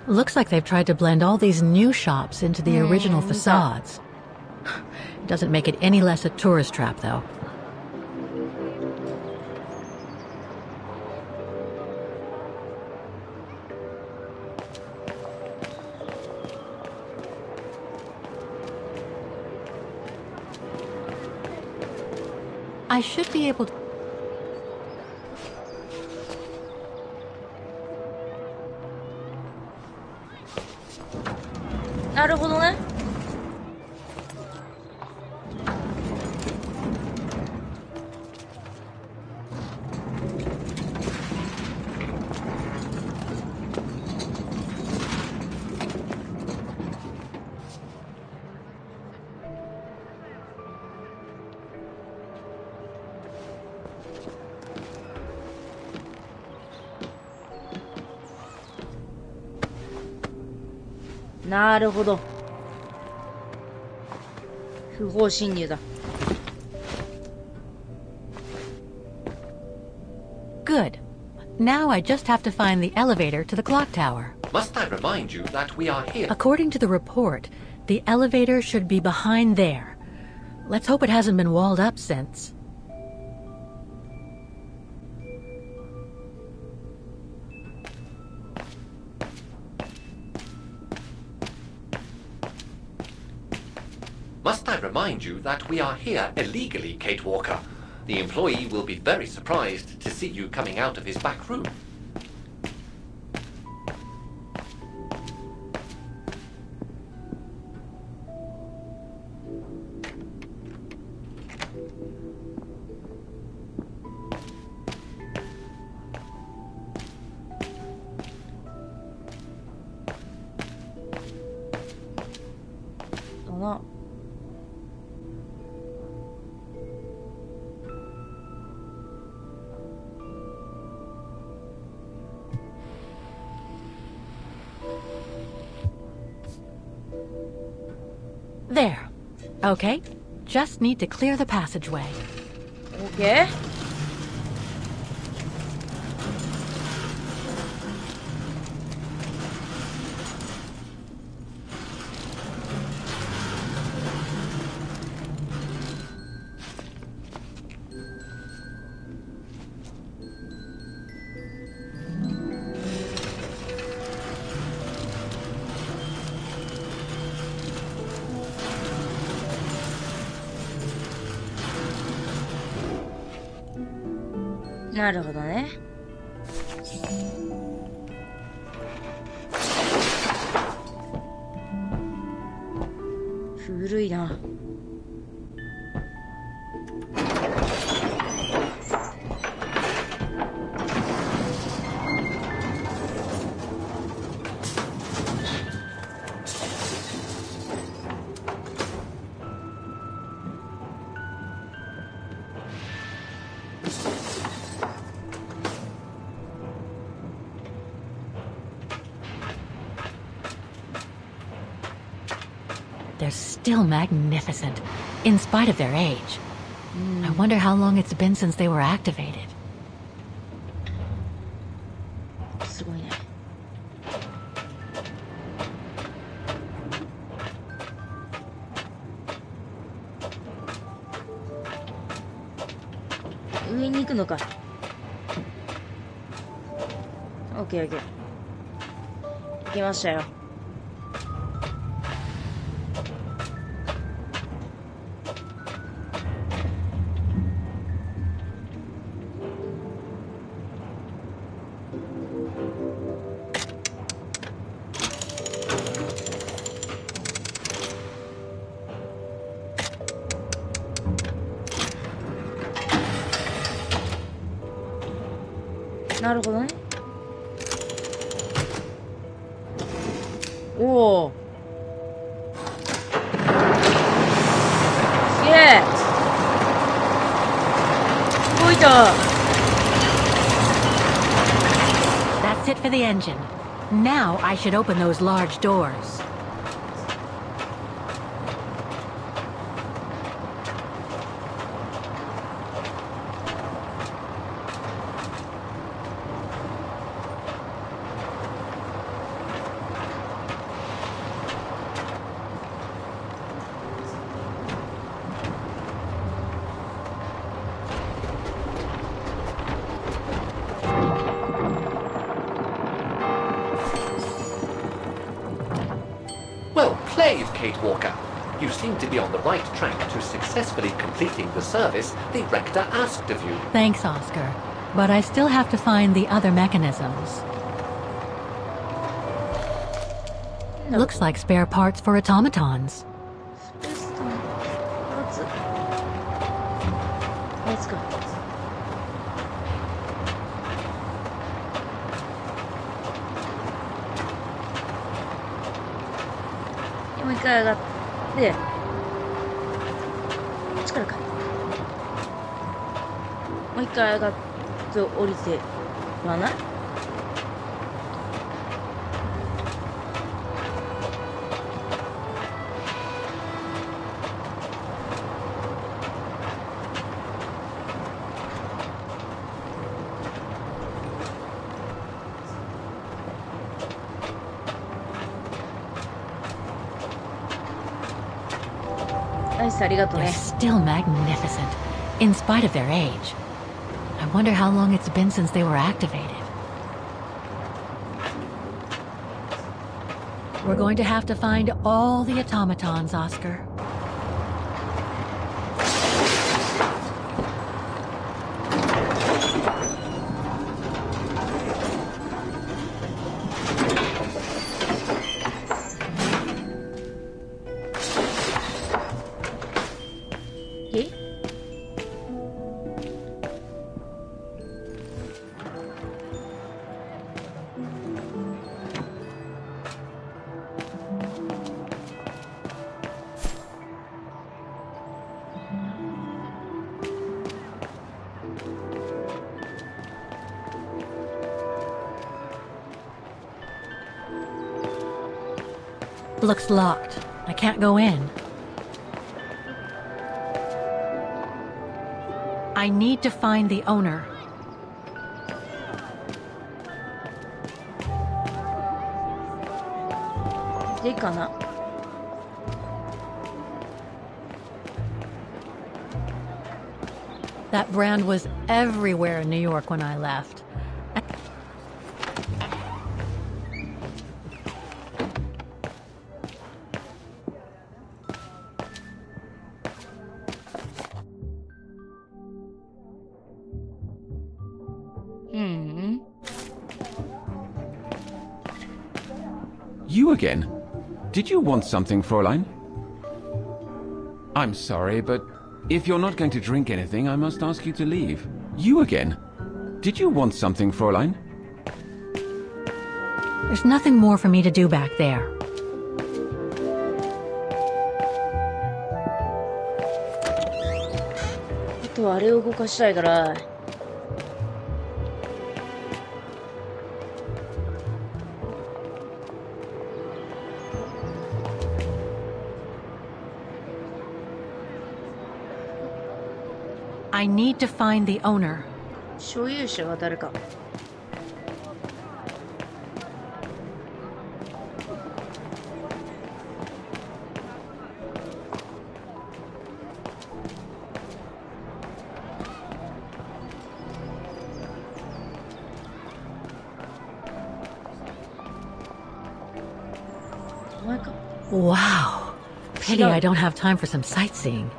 Looks like they've tried to blend all these new shops into the original facades. Doesn't make it any less a tourist trap, though. I should be able to... なるほどね。なるほど。不法侵入だ。Good. Now I just have to find the elevator to the clock tower. Must I remind you that we are here? According to the report, the elevator should be behind there. Let's hope it hasn't been walled up since. Must I remind you that we are here illegally, Kate Walker? The employee will be very surprised to see you coming out of his back room. There. Okay. Just need to clear the passageway. Okay.なるほどね。古いな。They're still magnificent, in spite of their age. I wonder how long it's been since they were activated. すごいね。上に行くのか。オッケーオッケー。行きましたよ。なるほどね。おお。すげえ。動いた。That's it for the engine. Now I should open those large doors. Well played, Kate Walker. You seem to be on the right track to successfully completing the service the Rector asked of you. Thanks, Oscar. But I still have to find the other mechanisms. Looks like spare parts for automatons. パーツか。もう一回上がって、こっちからか。もう一回上がって降りてはない？ナイス、ありがとう They're ね。 still magnificent, in spite of their age. I wonder how long it's been since they were activated. We're going to have to find all the automatons, Oscar. Okay. Looks locked. I can't go in. I need to find the owner. Deかな。That brand was everywhere in New York when I left. You again? Did you want something, Fräulein? I'm sorry, but if you're not going to drink anything, I must ask you to leave. You again? Did you want something, Fräulein? There's nothing more for me to do back there. I とはあれを動かしたいから。I need to find the owner. 所有者は誰か。お前か。 Wow. Pity I don't have time for some sightseeing.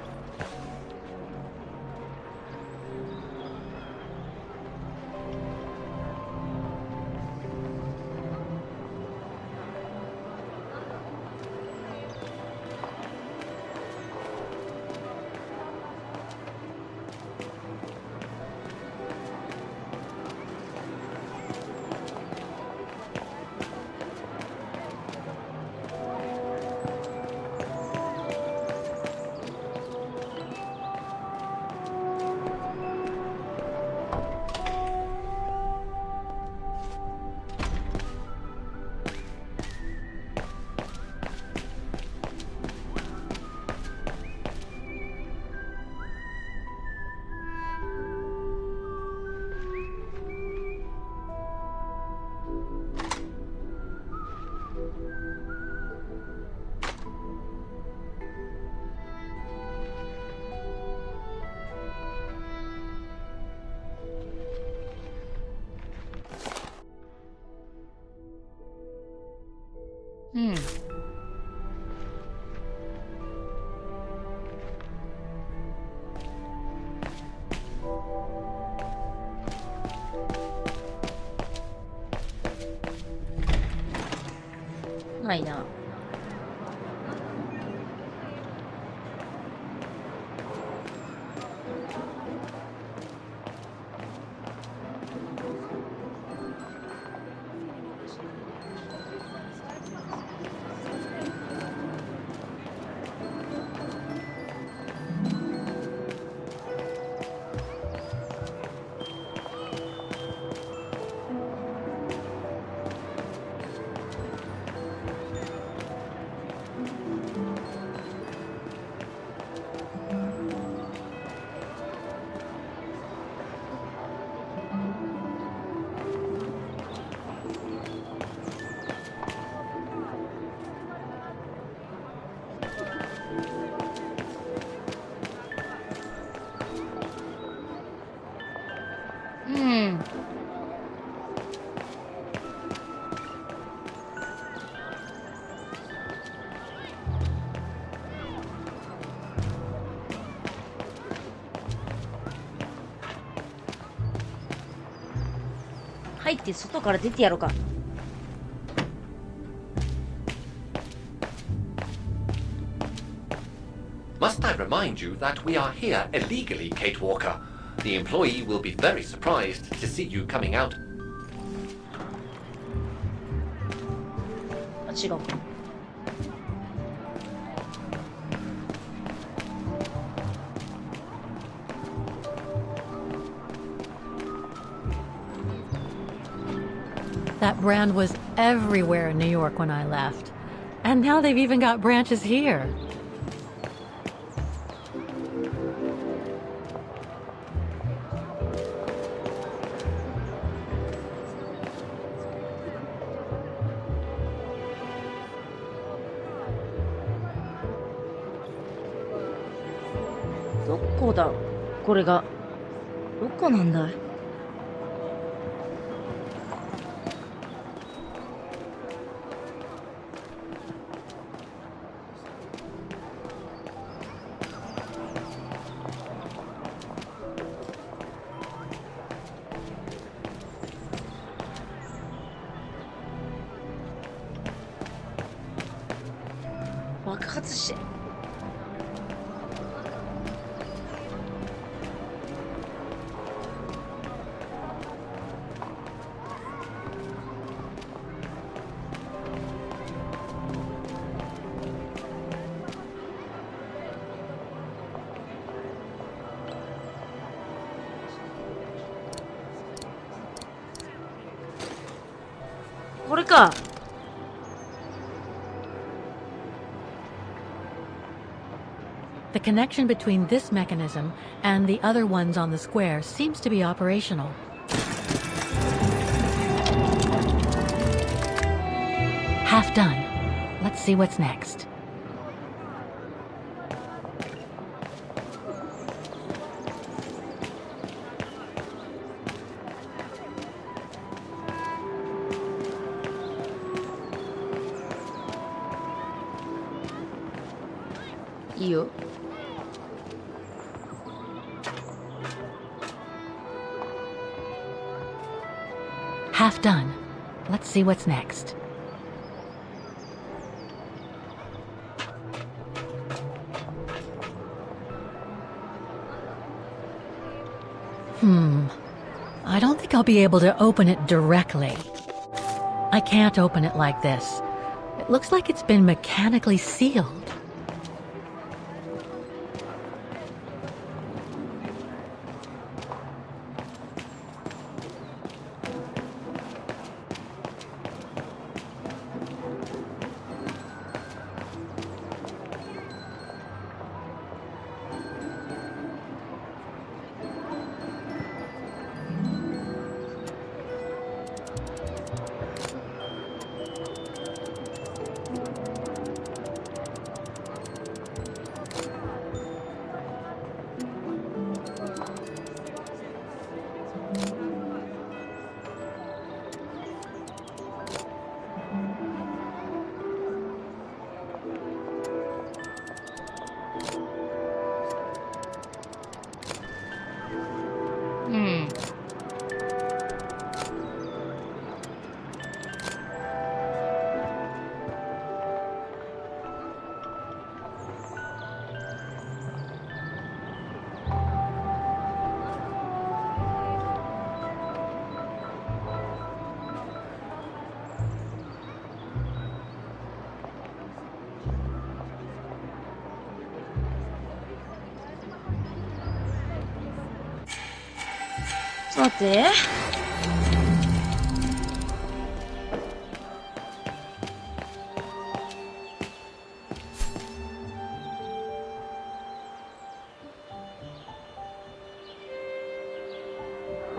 うん。入って外から出てやろうか。Must I remind you that we are here illegally, Kate Walker? The employee will be very surprised to see you coming out. あ、違うか。That brand was everywhere in New York when I left. And now they've even got branches here.どこだこれが。どこなんだい。爆発して。これか。The connection between this mechanism and the other ones on the square seems to be operational. Half done. Let's see what's next. You. Half done. Let's see what's next. I don't think I'll be able to open it directly. I can't open it like this. It looks like it's been mechanically sealed.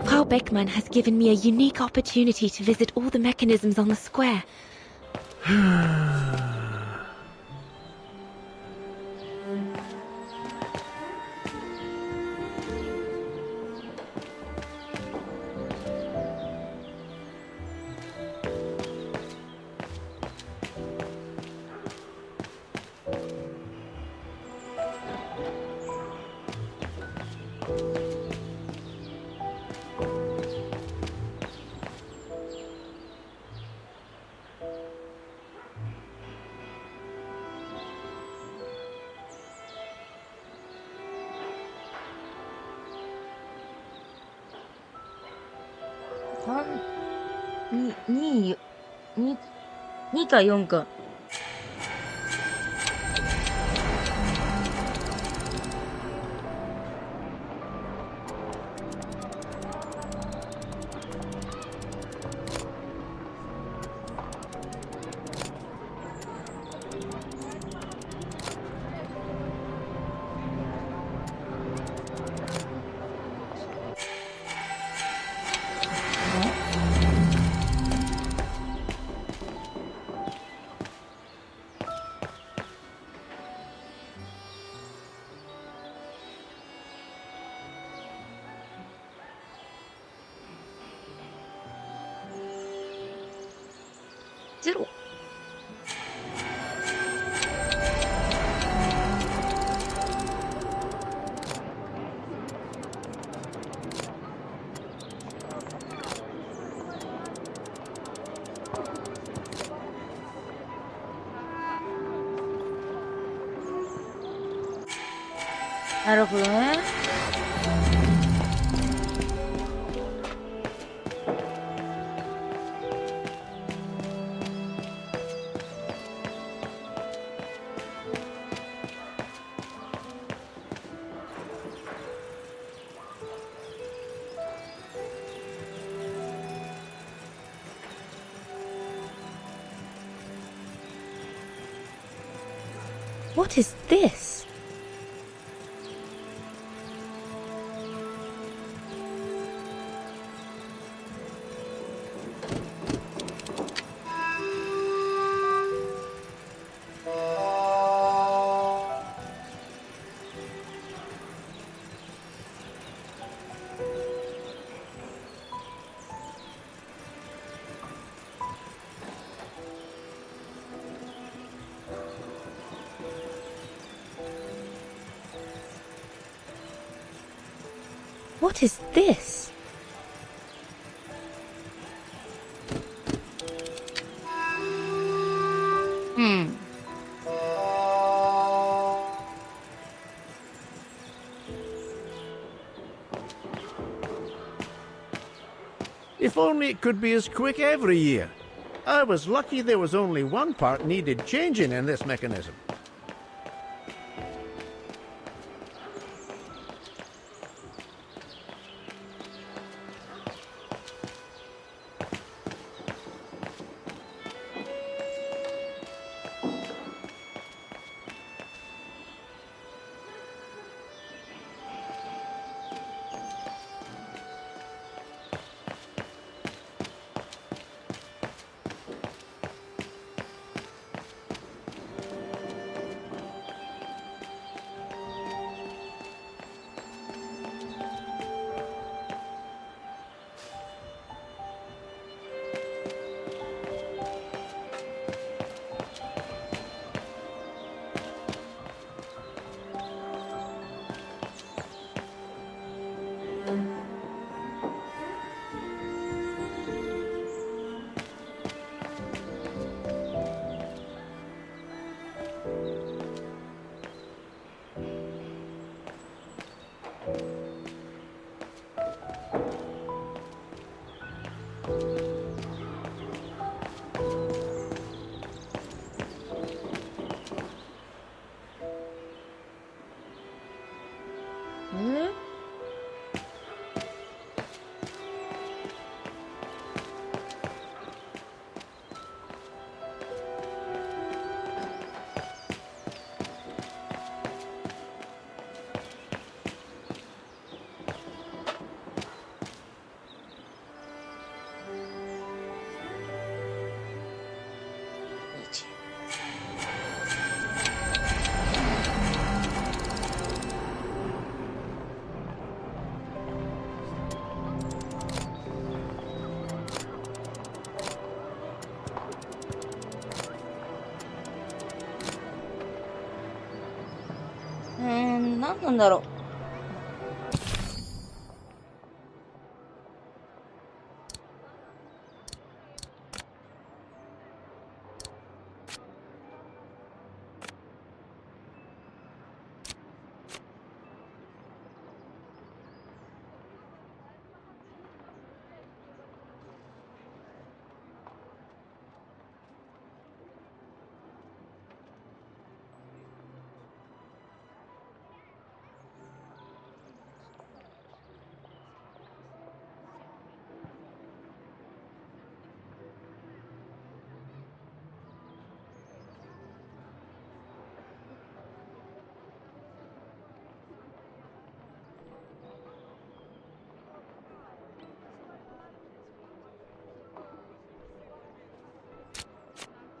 Frau Beckmann has given me a unique opportunity to visit all the mechanisms on the square. 2か4か。0。なるほどね。What is this? What is this? If only it could be as quick every year. I was lucky there was only one part needed changing in this mechanism.何なんだろう。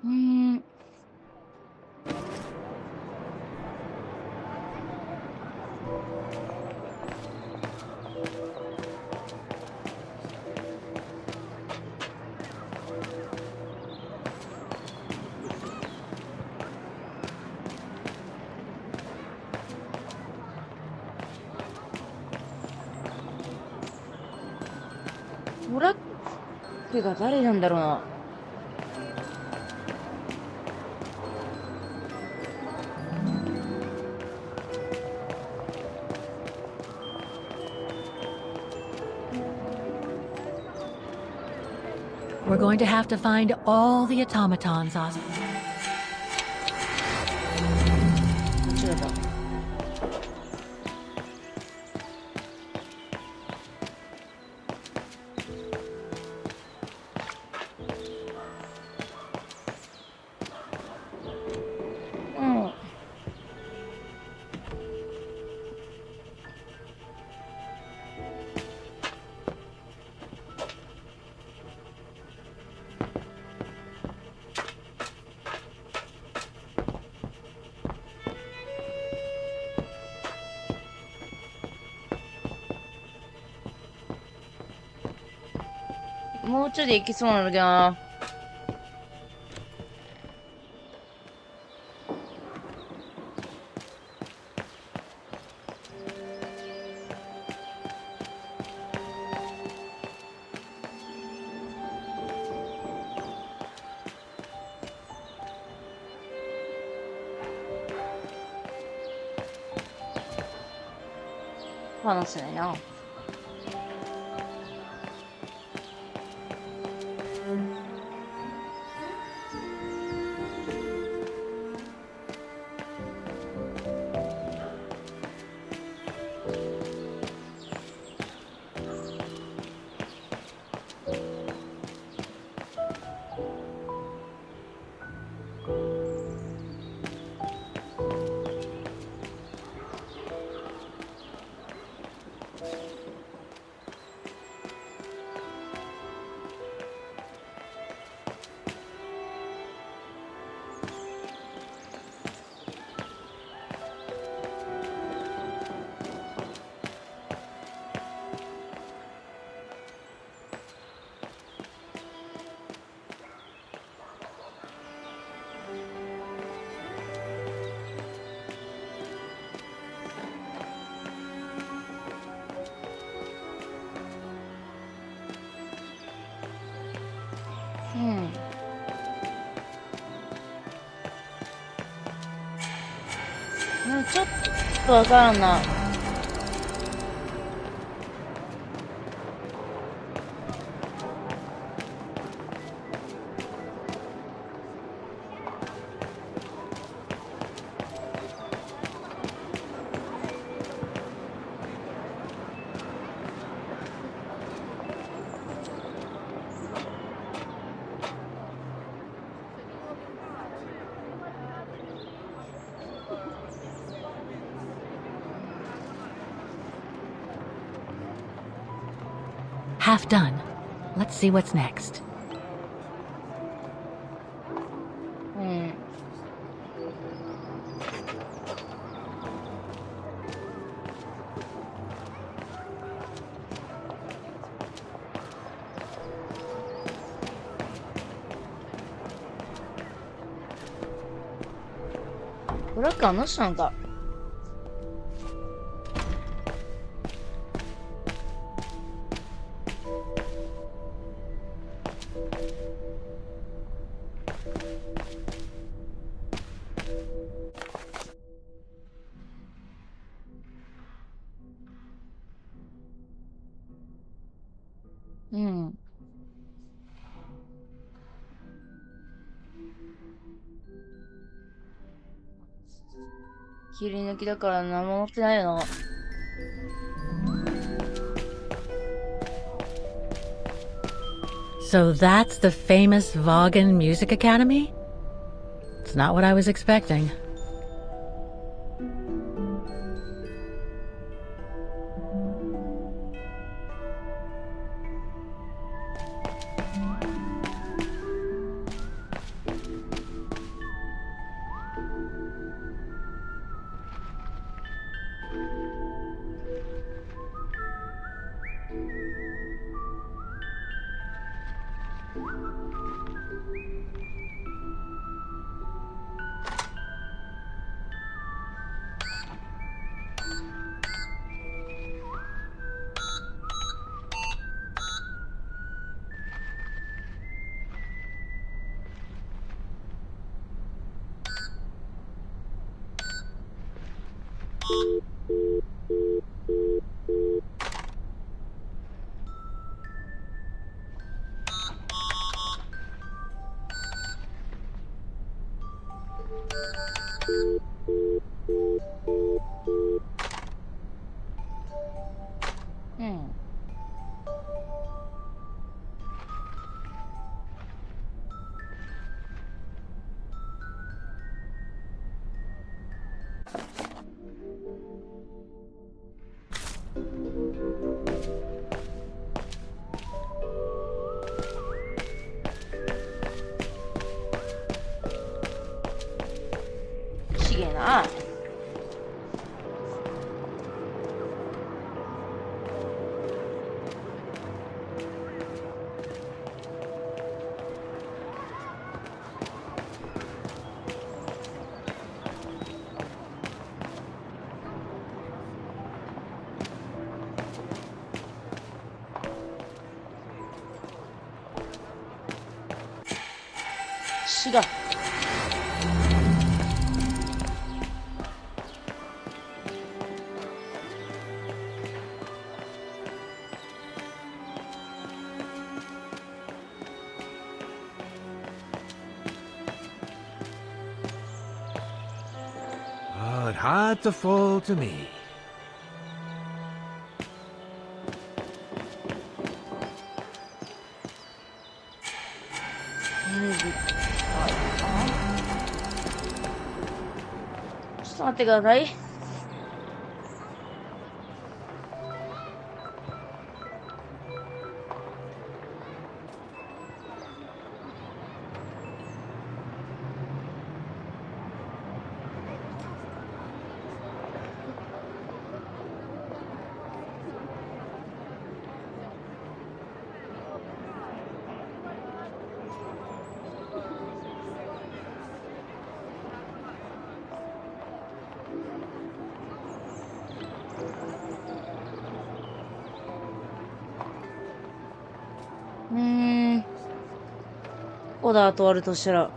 トラックが誰なんだろうな。We're going to have to find all the automatons on. 間違えた。もうちょいで行きそうなのでな。話せないな。ちょっとわからんな。Half done. Let's see what's next.ブラックあの人なんか。切り抜きだから何も持ってないよな。So that's the famous Vaughan Music Academy? It's not what I was expecting. うん。しげえな。しが。Oh, it had to fall to me. Music. ちょっと待ってください。ここだ、あとあるとしたら。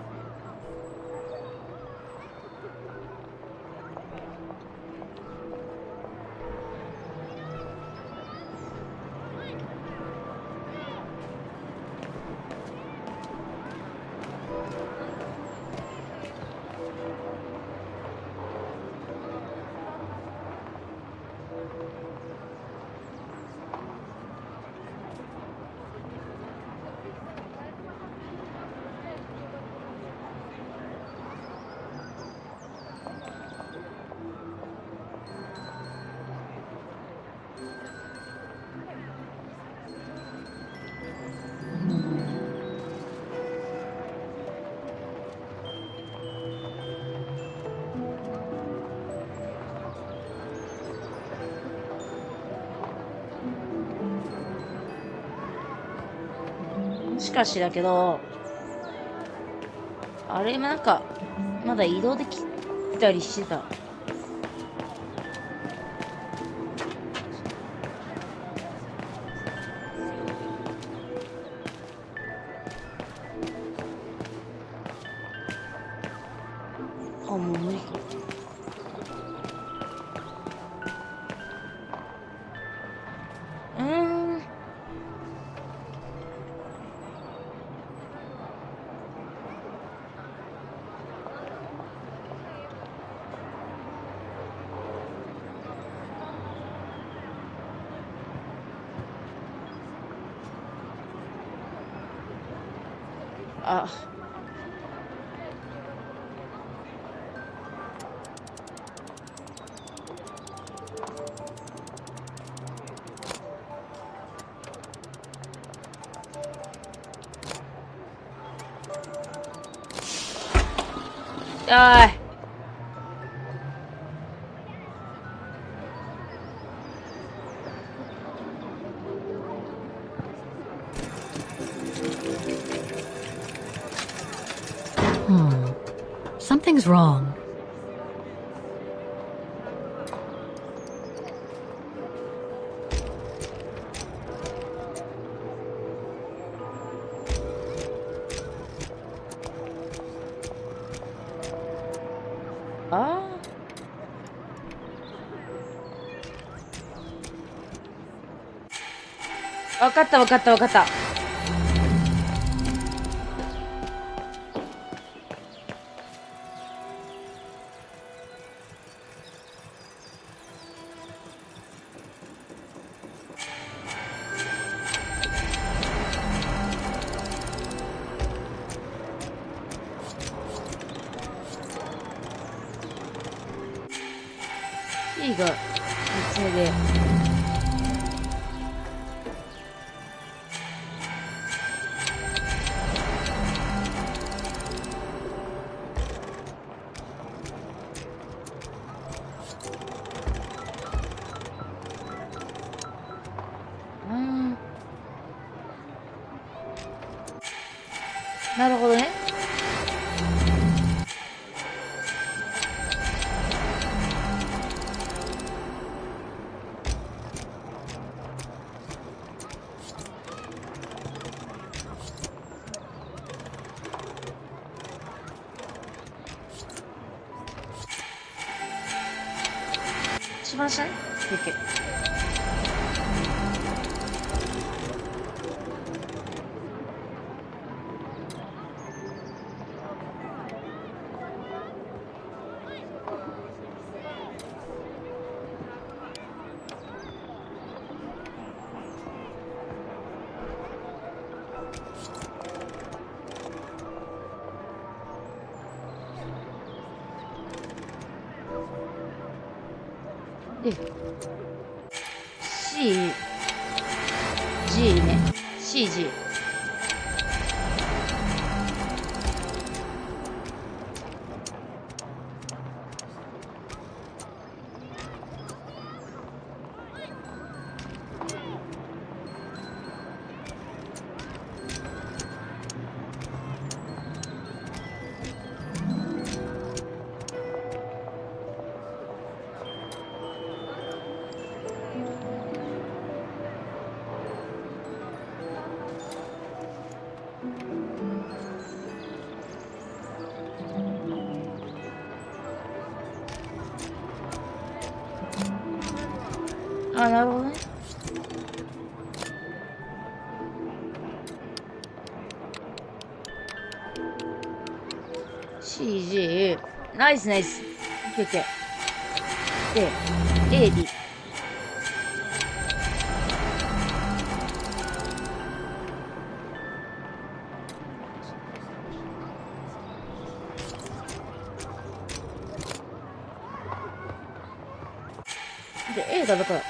しかしだけど、あれなんか、まだ移動できたりしてた。あ、もう無理か。あ、やーい。Something's wrong. Ah. わかったわかったわかった。C が3つ目で。なるほどね。一番下ね。OK。で、C、G ね。CG。あ、なるほどね。CG。ナイスナイス。オッケーオッケー。で、AD。で、A がどこだ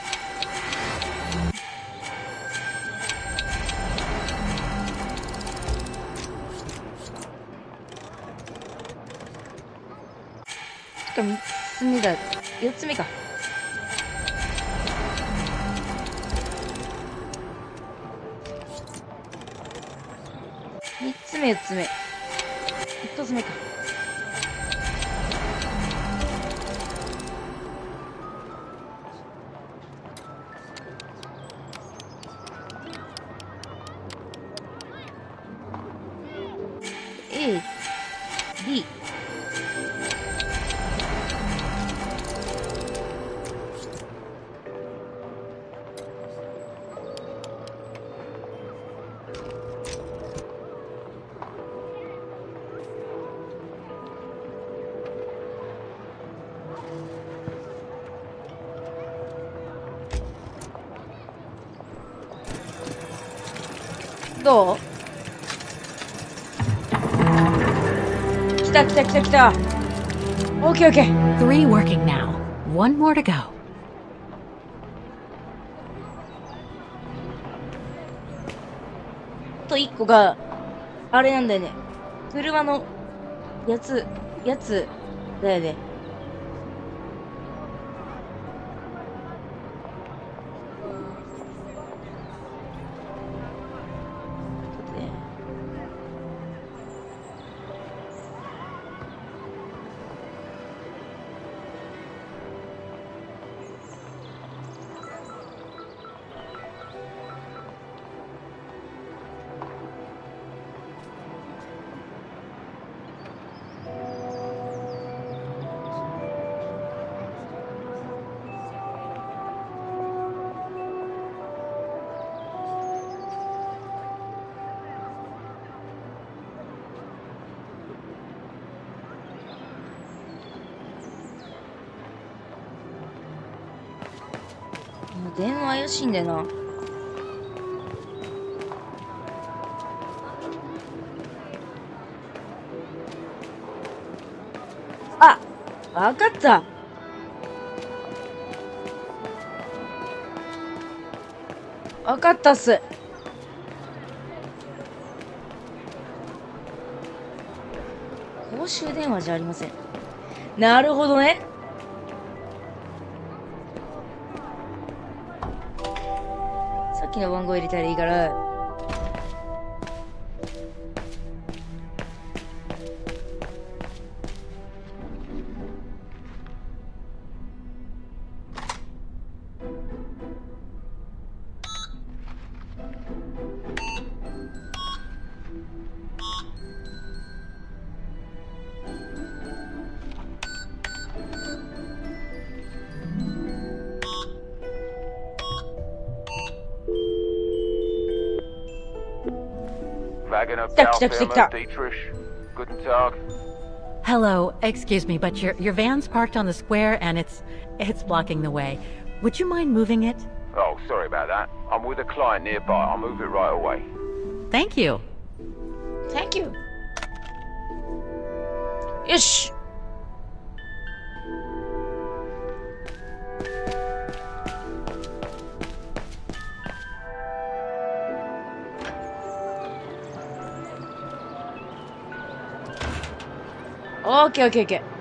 ？3つ目だ。4つ目か。3つ目、4つ目。1つ目か。A、B。どう？来た来た来た来た。オッケーオッケー。 3 working now. One more to go. と1個があれなんだよね。車のやつだよね。電話怪しいんだよな。あ、わかった。わかったっす。公衆電話じゃありません。なるほどね。さっきの番号入れたらいいから。Hello, excuse me, but your van's parked on the square and it's blocking the way. Would you mind moving it? Oh, sorry about that. I'm with a client nearby. I'll move it right away. Thank you. Thank you. よし。オッケーオッケーオッケー。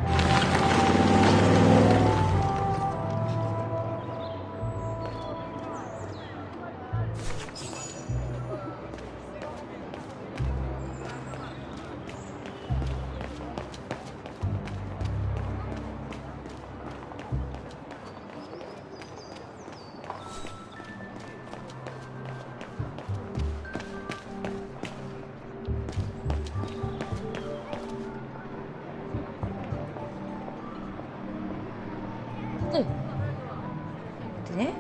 でね。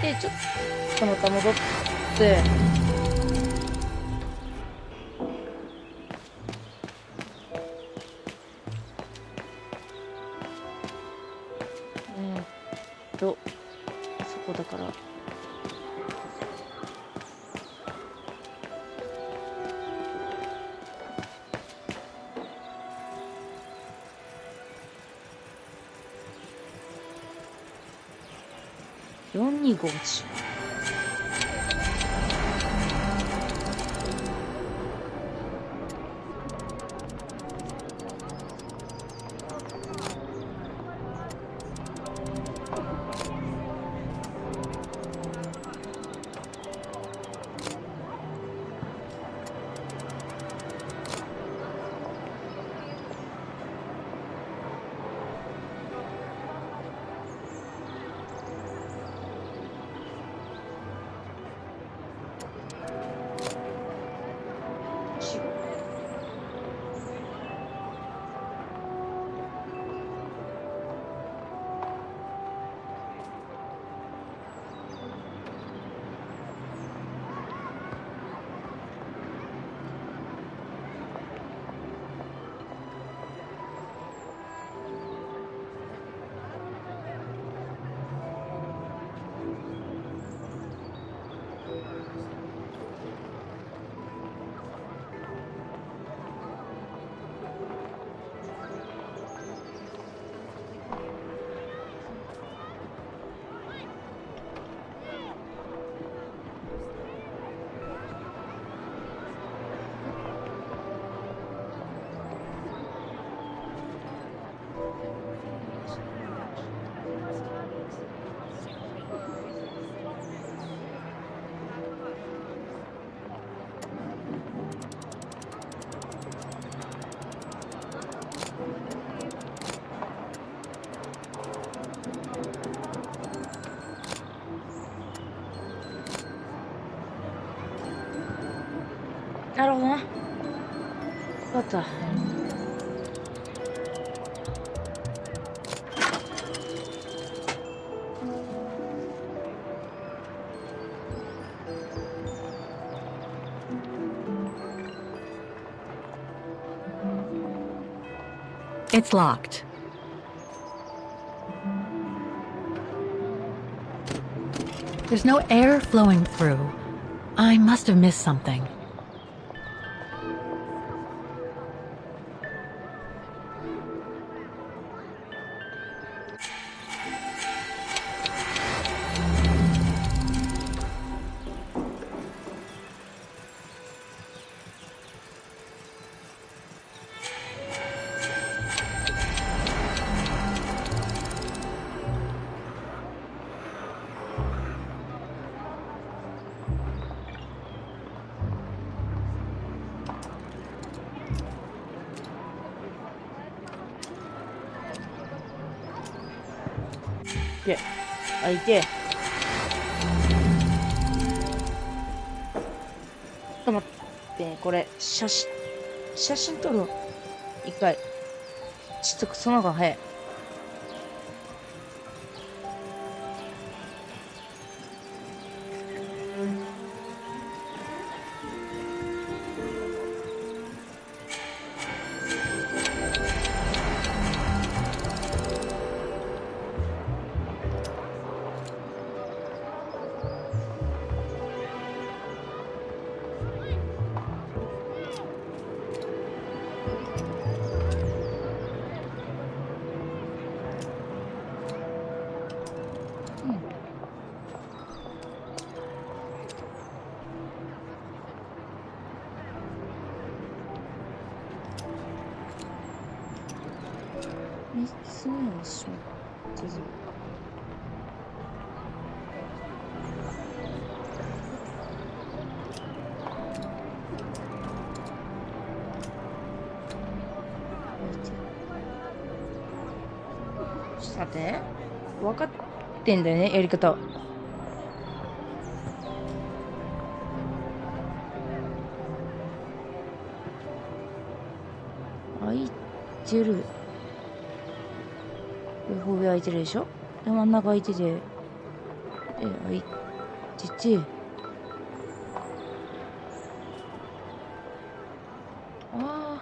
で、ちょっとまた戻って。そこだから。4258。なるほどね。わかった。It's locked. There's no air flowing through. I must have missed something.で、開いて。ちょっと待って、これ、写真撮るの。一回。ちょっとその方が早い。3つ目はしまってる。ちょっと待って。分かってんだよね、やり方。開いてる。上開いてるでしょ。で、真ん中開いてて、開いてて、ああ。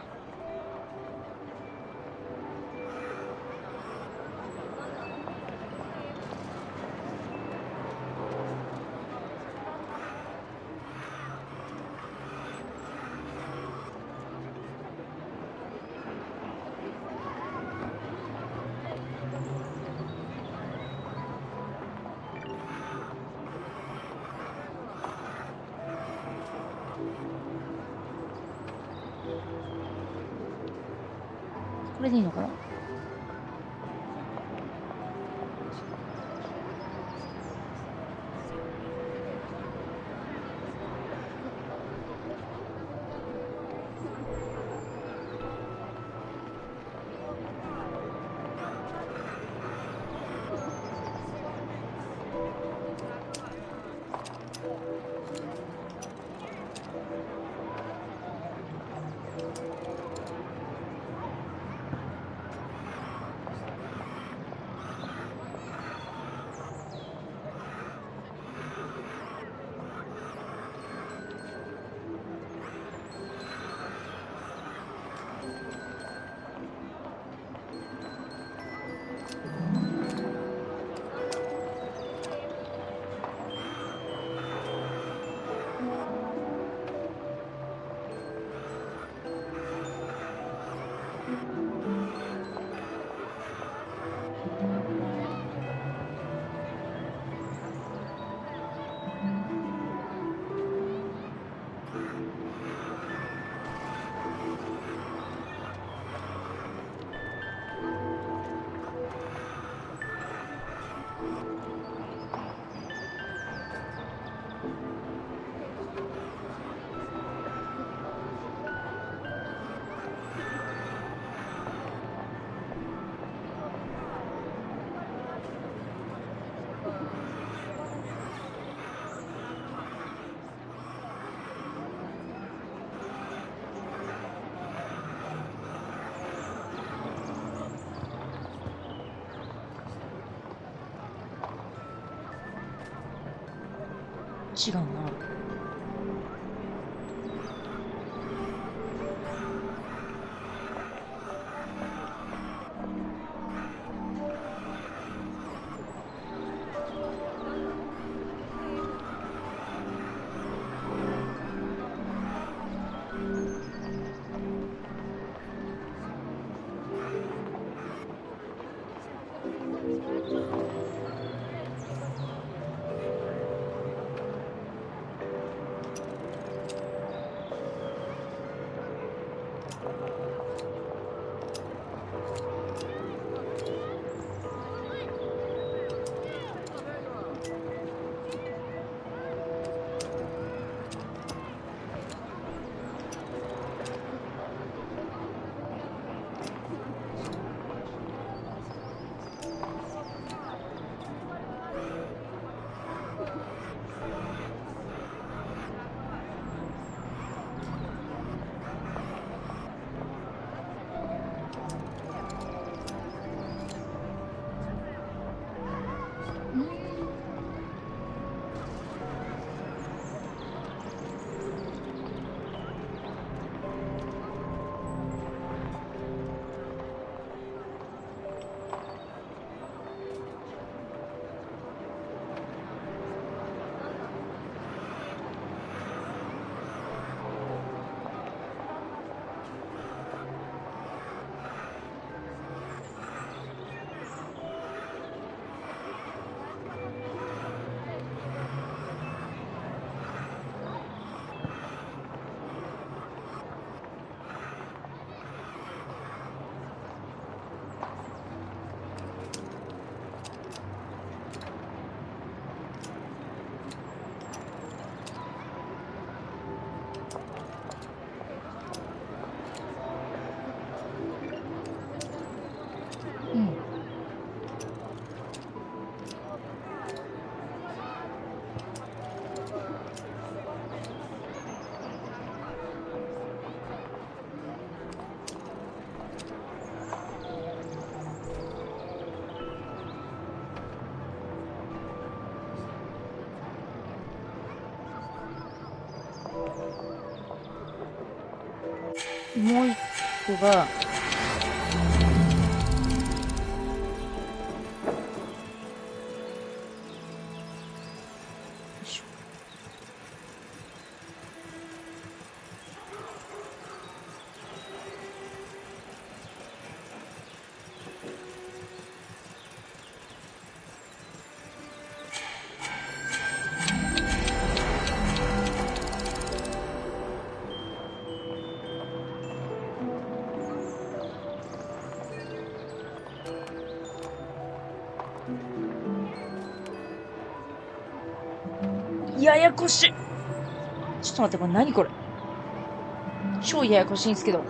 これでいいのかな。違うな。もう一個が、よいしょ。ややこしい。ちょっと待って、これ何これ。超ややこしいんですけど。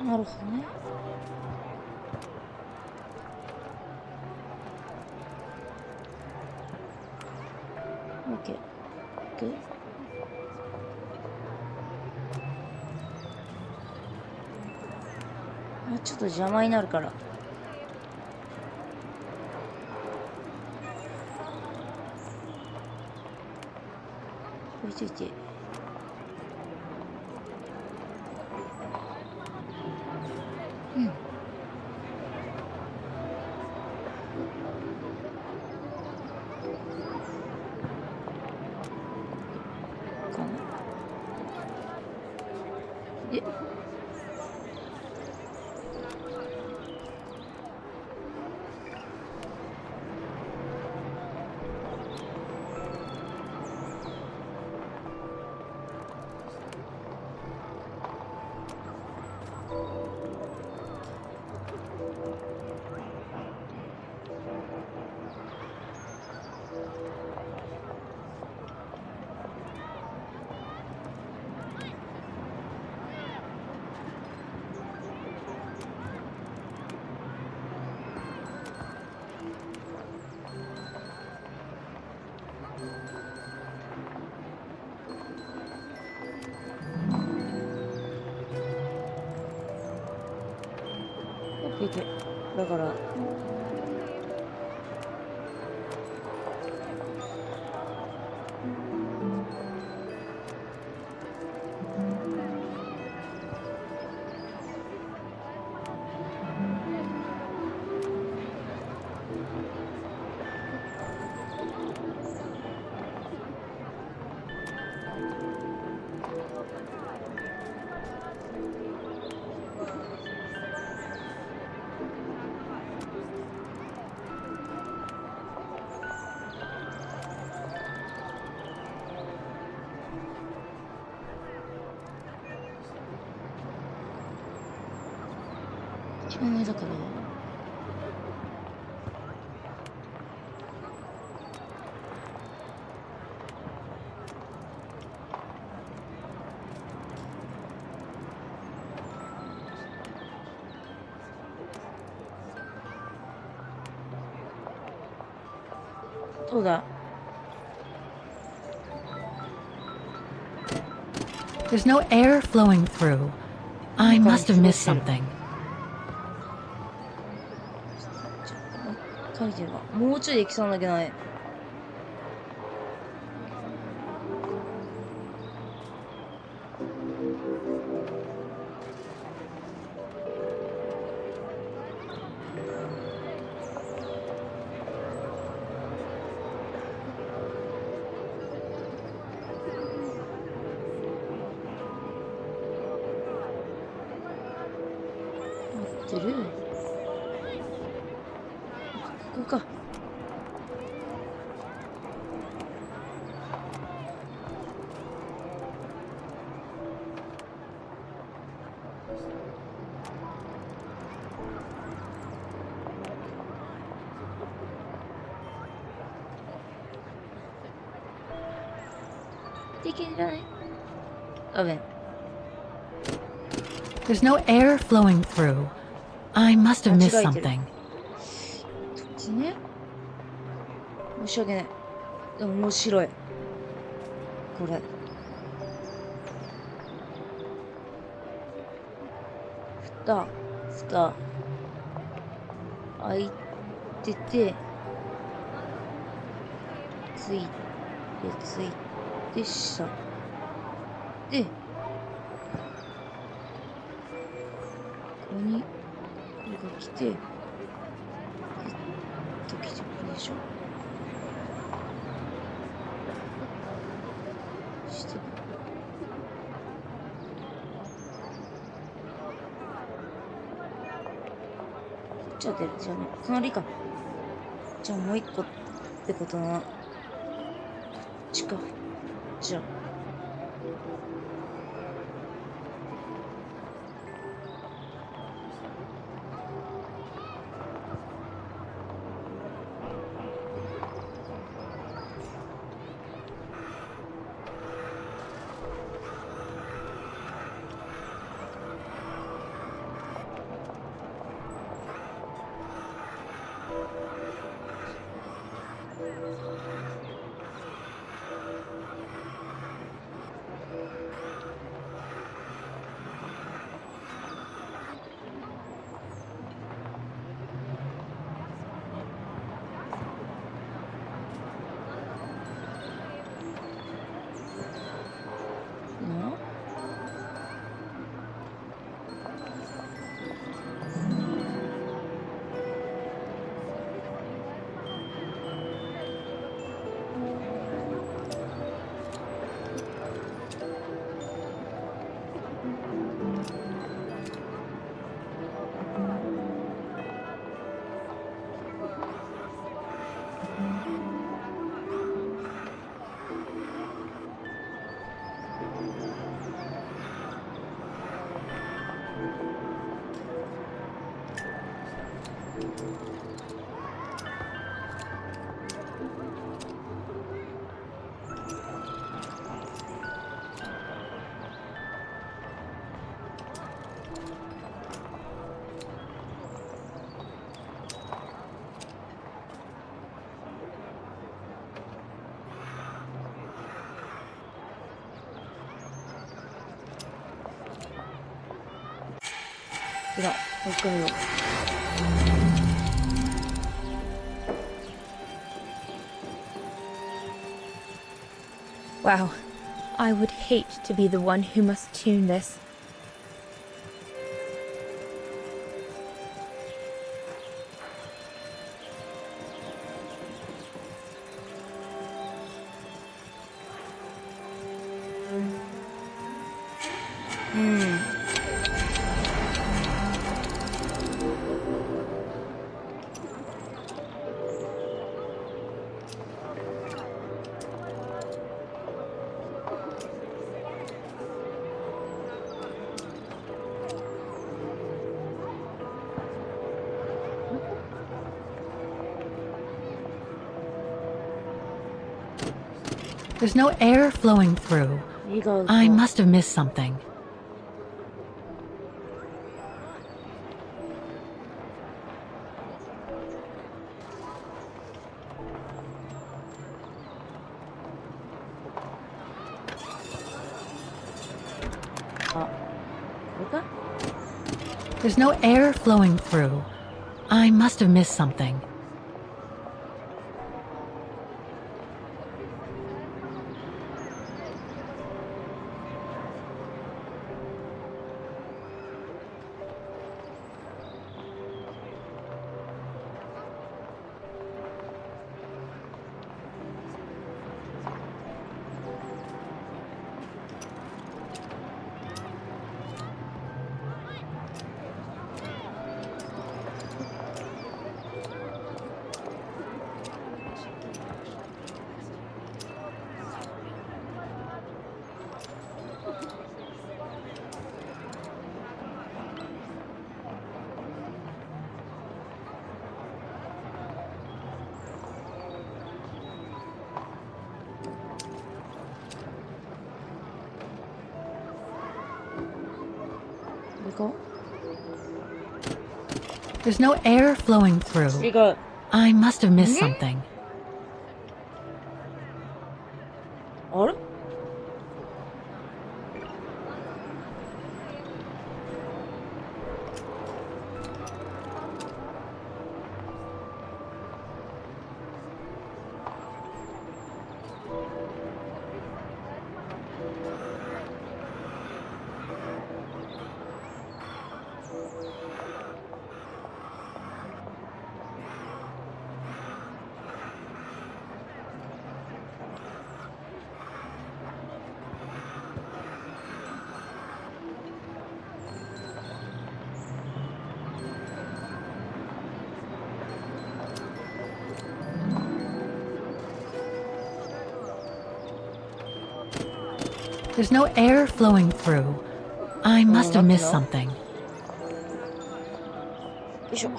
なるほどね。オッケー。オッケー。あ、ちょっと邪魔になるから。置いといて。うん。かな。で。いけ。だから一番上だから。どうだ。There's no air flowing through. I must have missed something. 書いてるわ。もうちょいできそうなんだけどね。待ってる。ここか。できない。あべん。There's no air flowing through. I must have missed something. ね、申し訳ない。でも面白い。これ。蓋開いてて、ついて下で、ここにこれが来て。来てくるでしょ。してこっちは出るじゃあね。隣か。じゃあもう一個ってことだな。こっちか。じゃあ。いや、もう一回見よう。Wow. I would hate to be the one who must tune this. There's no air flowing through. I must have missed something. There's no air flowing through. I must have missed something. There's no air flowing through. I must have missed something. あれ？There's no air flowing through. I must have missed something. よいしょ。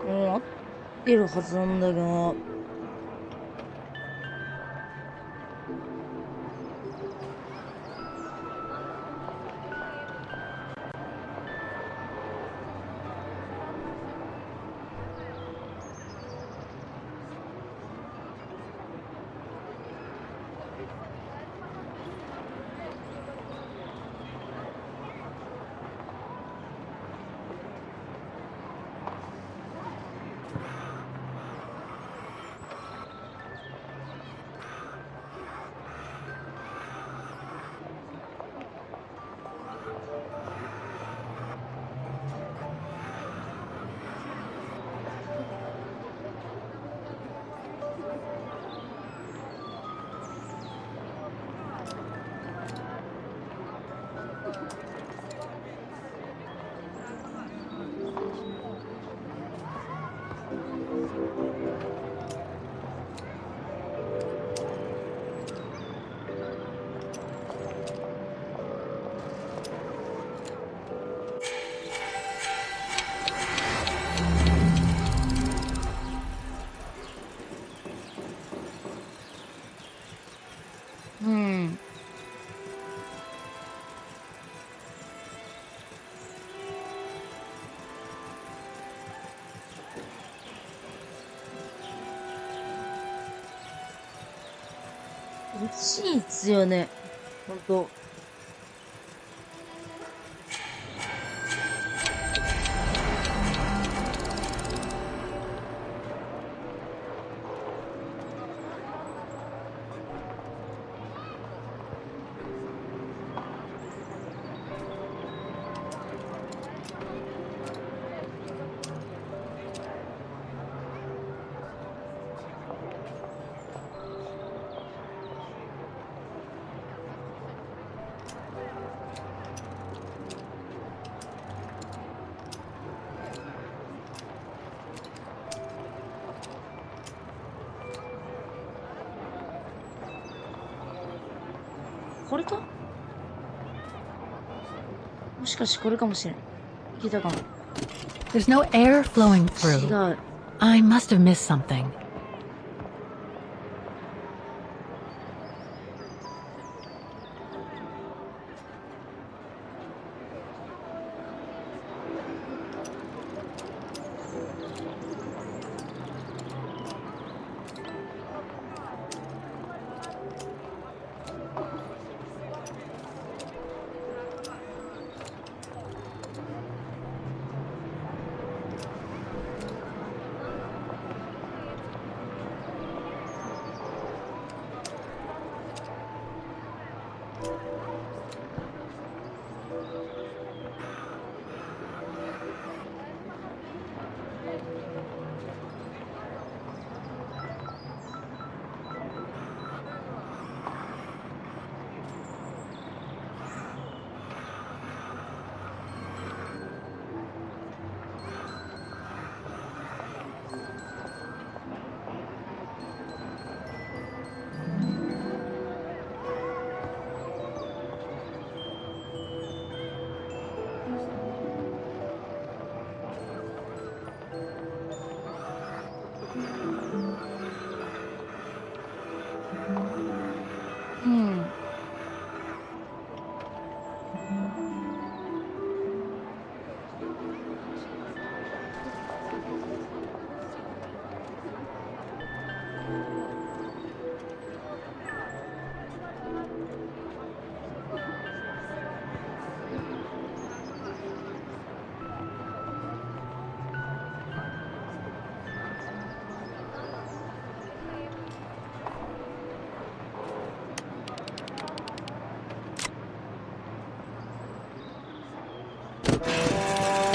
合ってるはずなんだけど。嬉しいっすよね。ほんと。これか？もしかしてこれかもしれん。いけたかも。 There's no air flowing through. 違う。 I must have missed something.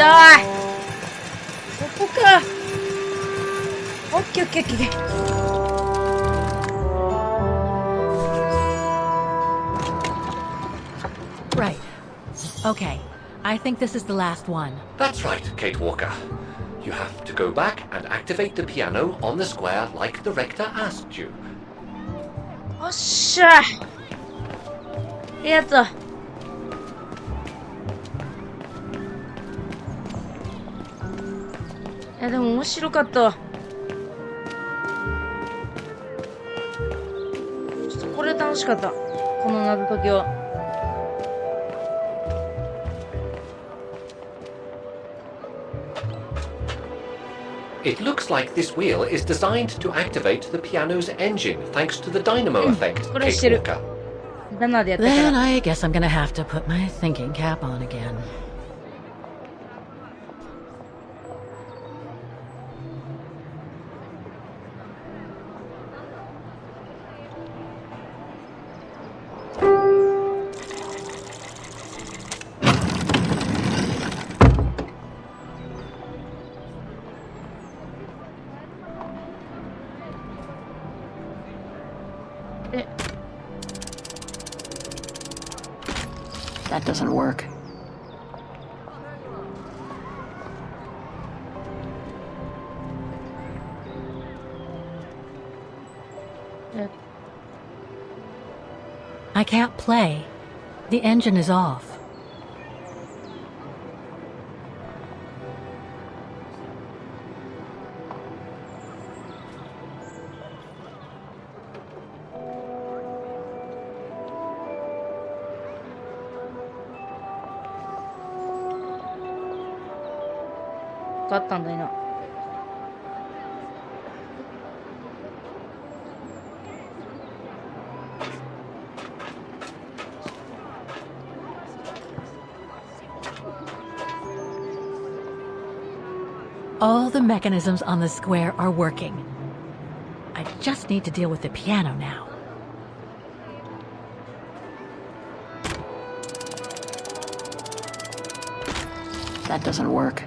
あーそこか。オッケーオッケーオッケー。Right. Okay. I think this is the last one. That's right, Kate Walker. You have to go back and activate the piano on the square like the rector asked you. おっしゃ。ありがとう。いやでも面白かったわ。ちょっとこれ楽しかった。この謎解きは。It looks like this wheel is designed to activate the piano's engine thanks to the dynamo effect, Kate Walker. Then I guess I'm gonna have to put my thinking cap on again. That doesn't work. I can't play. The engine is off.あったんだよな。All the mechanisms on the square are working. I just need to deal with the piano now. That doesn't work.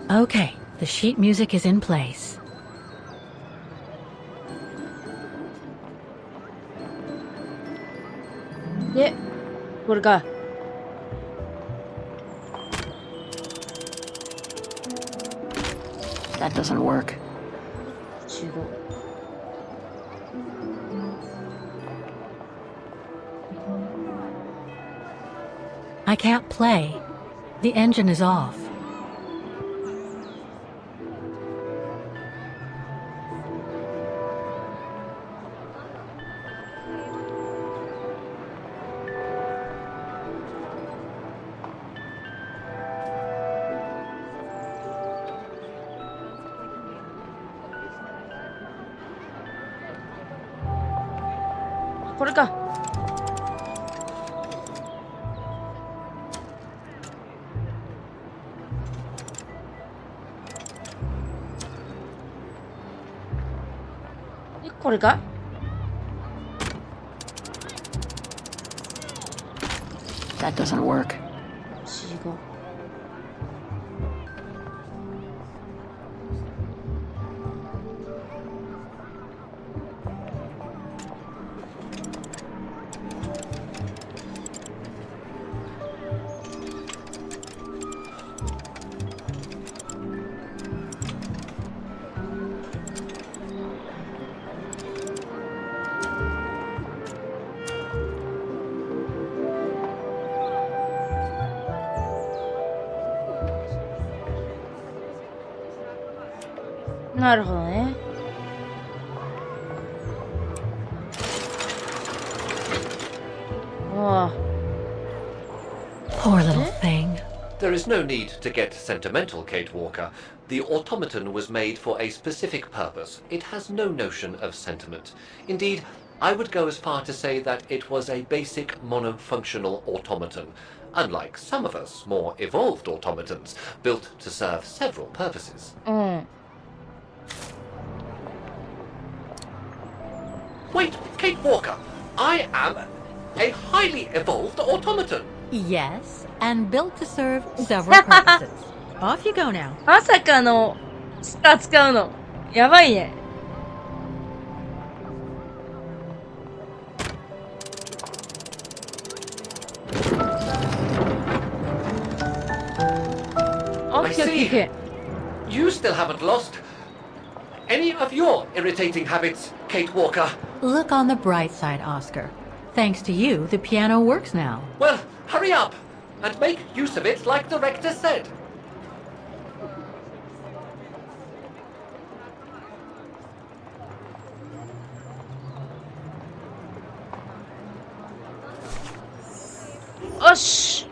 Okay, the sheet music is in place. Yeah, これか。That doesn't work. 15。I can't play. The engine is off. This これか。これか。That doesn't work. 15。なるほどね。ああ。Poor little thing. There is no need to get sentimental, Kate Walker. The automaton was made for a specific purpose. It has no notion of sentiment. Indeed, I would go as far to say that it was a basic monofunctional automaton, unlike some of us more evolved automatons, built to serve several purposes. Wait, Kate Walker, I am a highly evolved automaton. Yes, and built to serve several purposes. Off you go now. まさかのスター使うの。やばいね。I see. You still haven't lost any of your irritating habits, Kate Walker. Look on the bright side, Oscar. Thanks to you, the piano works now. Well, hurry up and make use of it like the rector said. Osh!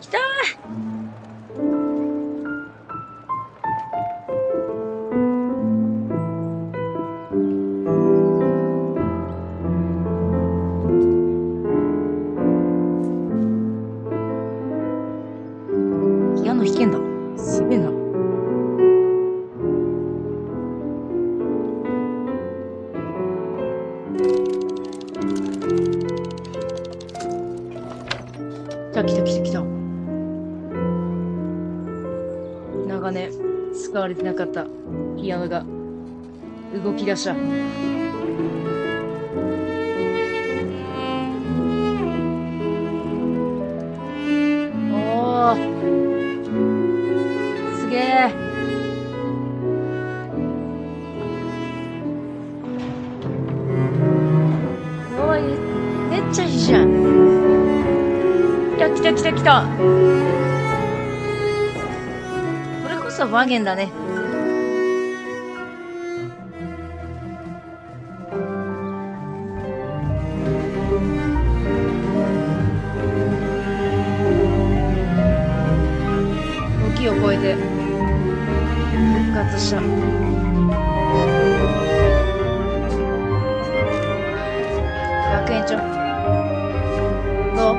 来たピアノ弾けんだ。すげえな。来た来た来た来た。長年使われてなかったピアノが動き出した。おー、すげえ。おい、めっちゃいいじゃん。来た来た来た来た。そバーゲンだね。時を超えて復活した。100円ちょ。どう？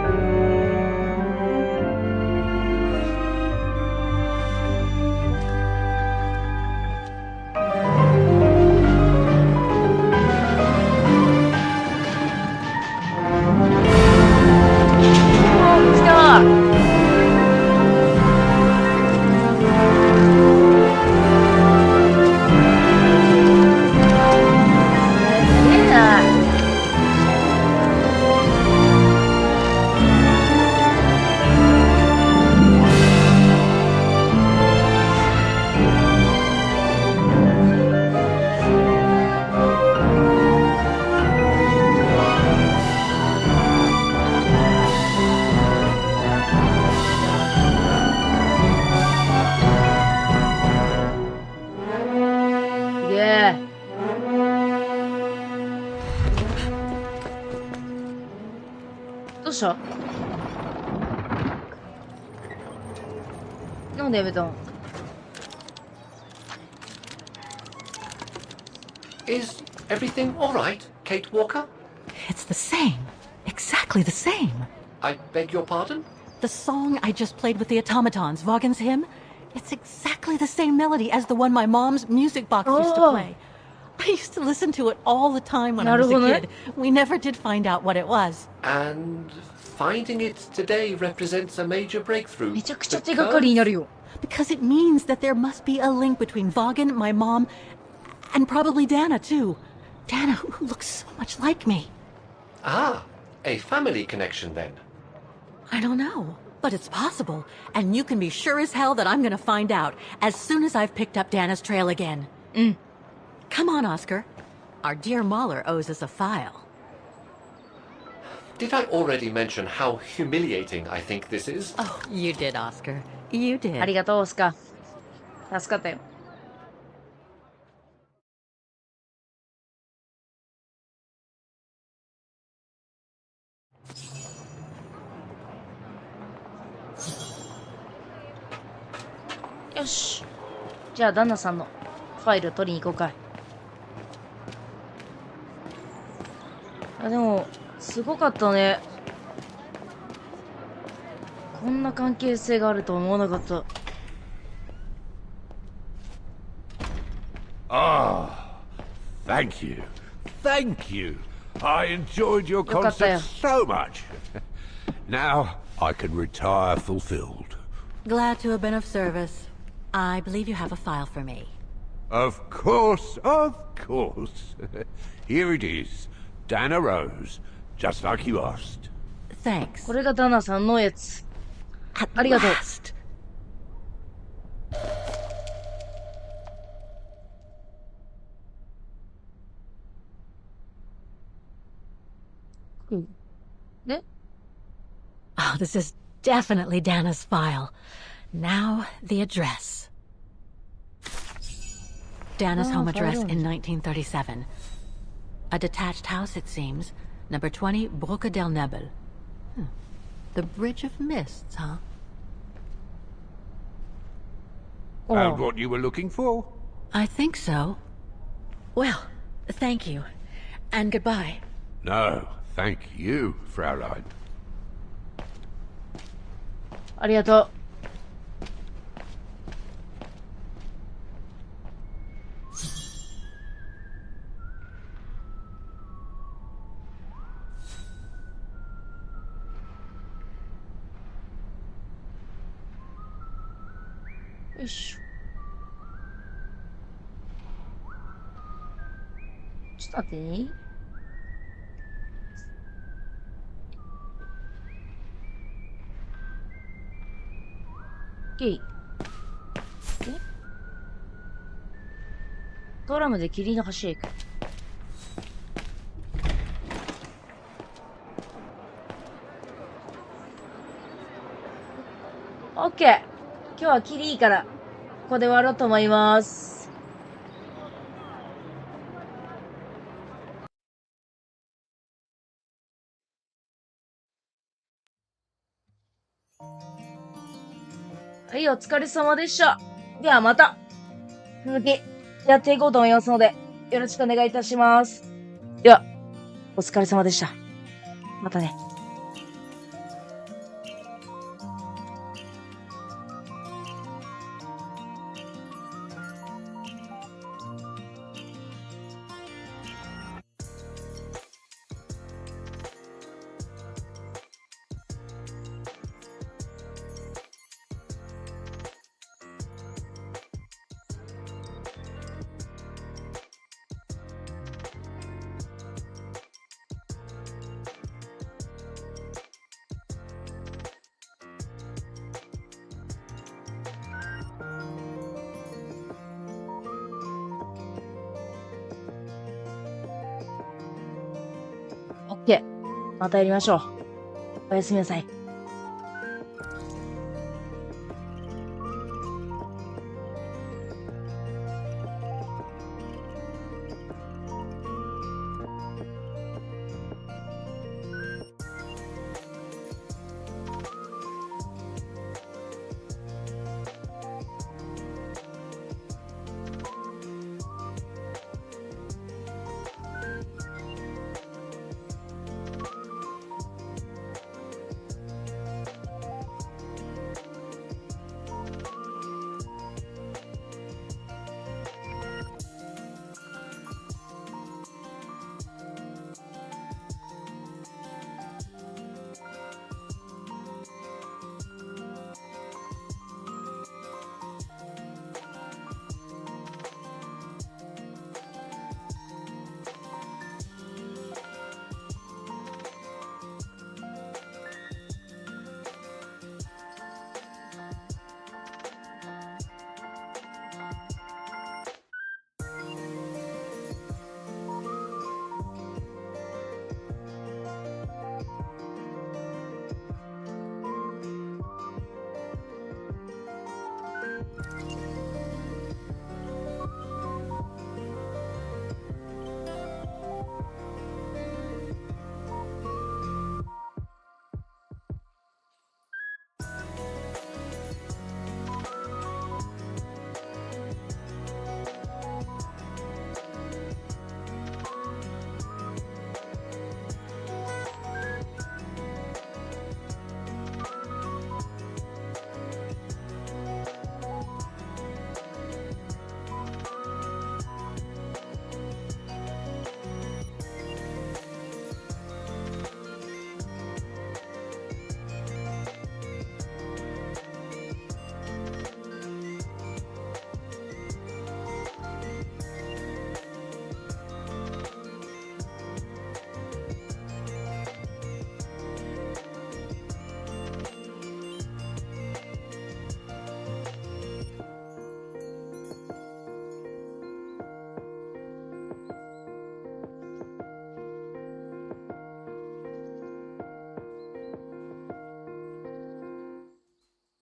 どうした？なんでやめたの？ Is everything all right, Kate Walker? It's the same. Exactly the same. I beg your pardon? The song I just played with the automatons, Vaughan's hymn, it's exactly the same melody as the one my mom's music box used to play. I used to listen to it all the time when I was a kid. We never did find out what it was. And finding it today represents a major breakthrough. めちゃくちゃ手がかりになるよ。 Because it means that there must be a link between Vaughan, my mom, and probably Dana, too. Dana, who looks so much like me. Ah, a family connection then. I don't know, but it's possible. And you can be sure as hell that I'm gonna find out as soon as I've picked up Dana's trail again. Come on, Oscar. Our dear Mahler owes us a file. Did I already mention how humiliating I think this is? Oh, you did, Oscar. You did. ありがとう、オスカー。助かったよ。よし。じゃあ、旦那さんのファイル取りに行こうかい。あ、でも、すごかったね。こんな関係性があるとは思わなかった。Ah, thank you. Thank you. I enjoyed your concert so much. Now I can retire fulfilled. Glad to have been of service. I believe you have a file for me. Of course, of course. Here it is. Dana Rose, just like you asked. Thanks. これがダナさんのやつ。ありがとう。ね? Oh, this is definitely Dana's file. Now, the address. Dana's home address in 1937. A detached house, it seems. Number 20, Brücke del Nebel. The Bridge of Mists, huh? Found what you were looking for? I think so. Well, thank you. And goodbye. No, thank you, Fraulein. ありがとう。よいしょ。ちょっと待ってね。OK。ドラムで霧の橋へ行く。OK。今日は霧いいからここで終わろうと思います。はい、お疲れ様でした。ではまた、続き、やっていこうと思いますので、よろしくお願いいたします。では、お疲れ様でした。またね。オッケー。またやりましょう。おやすみなさい。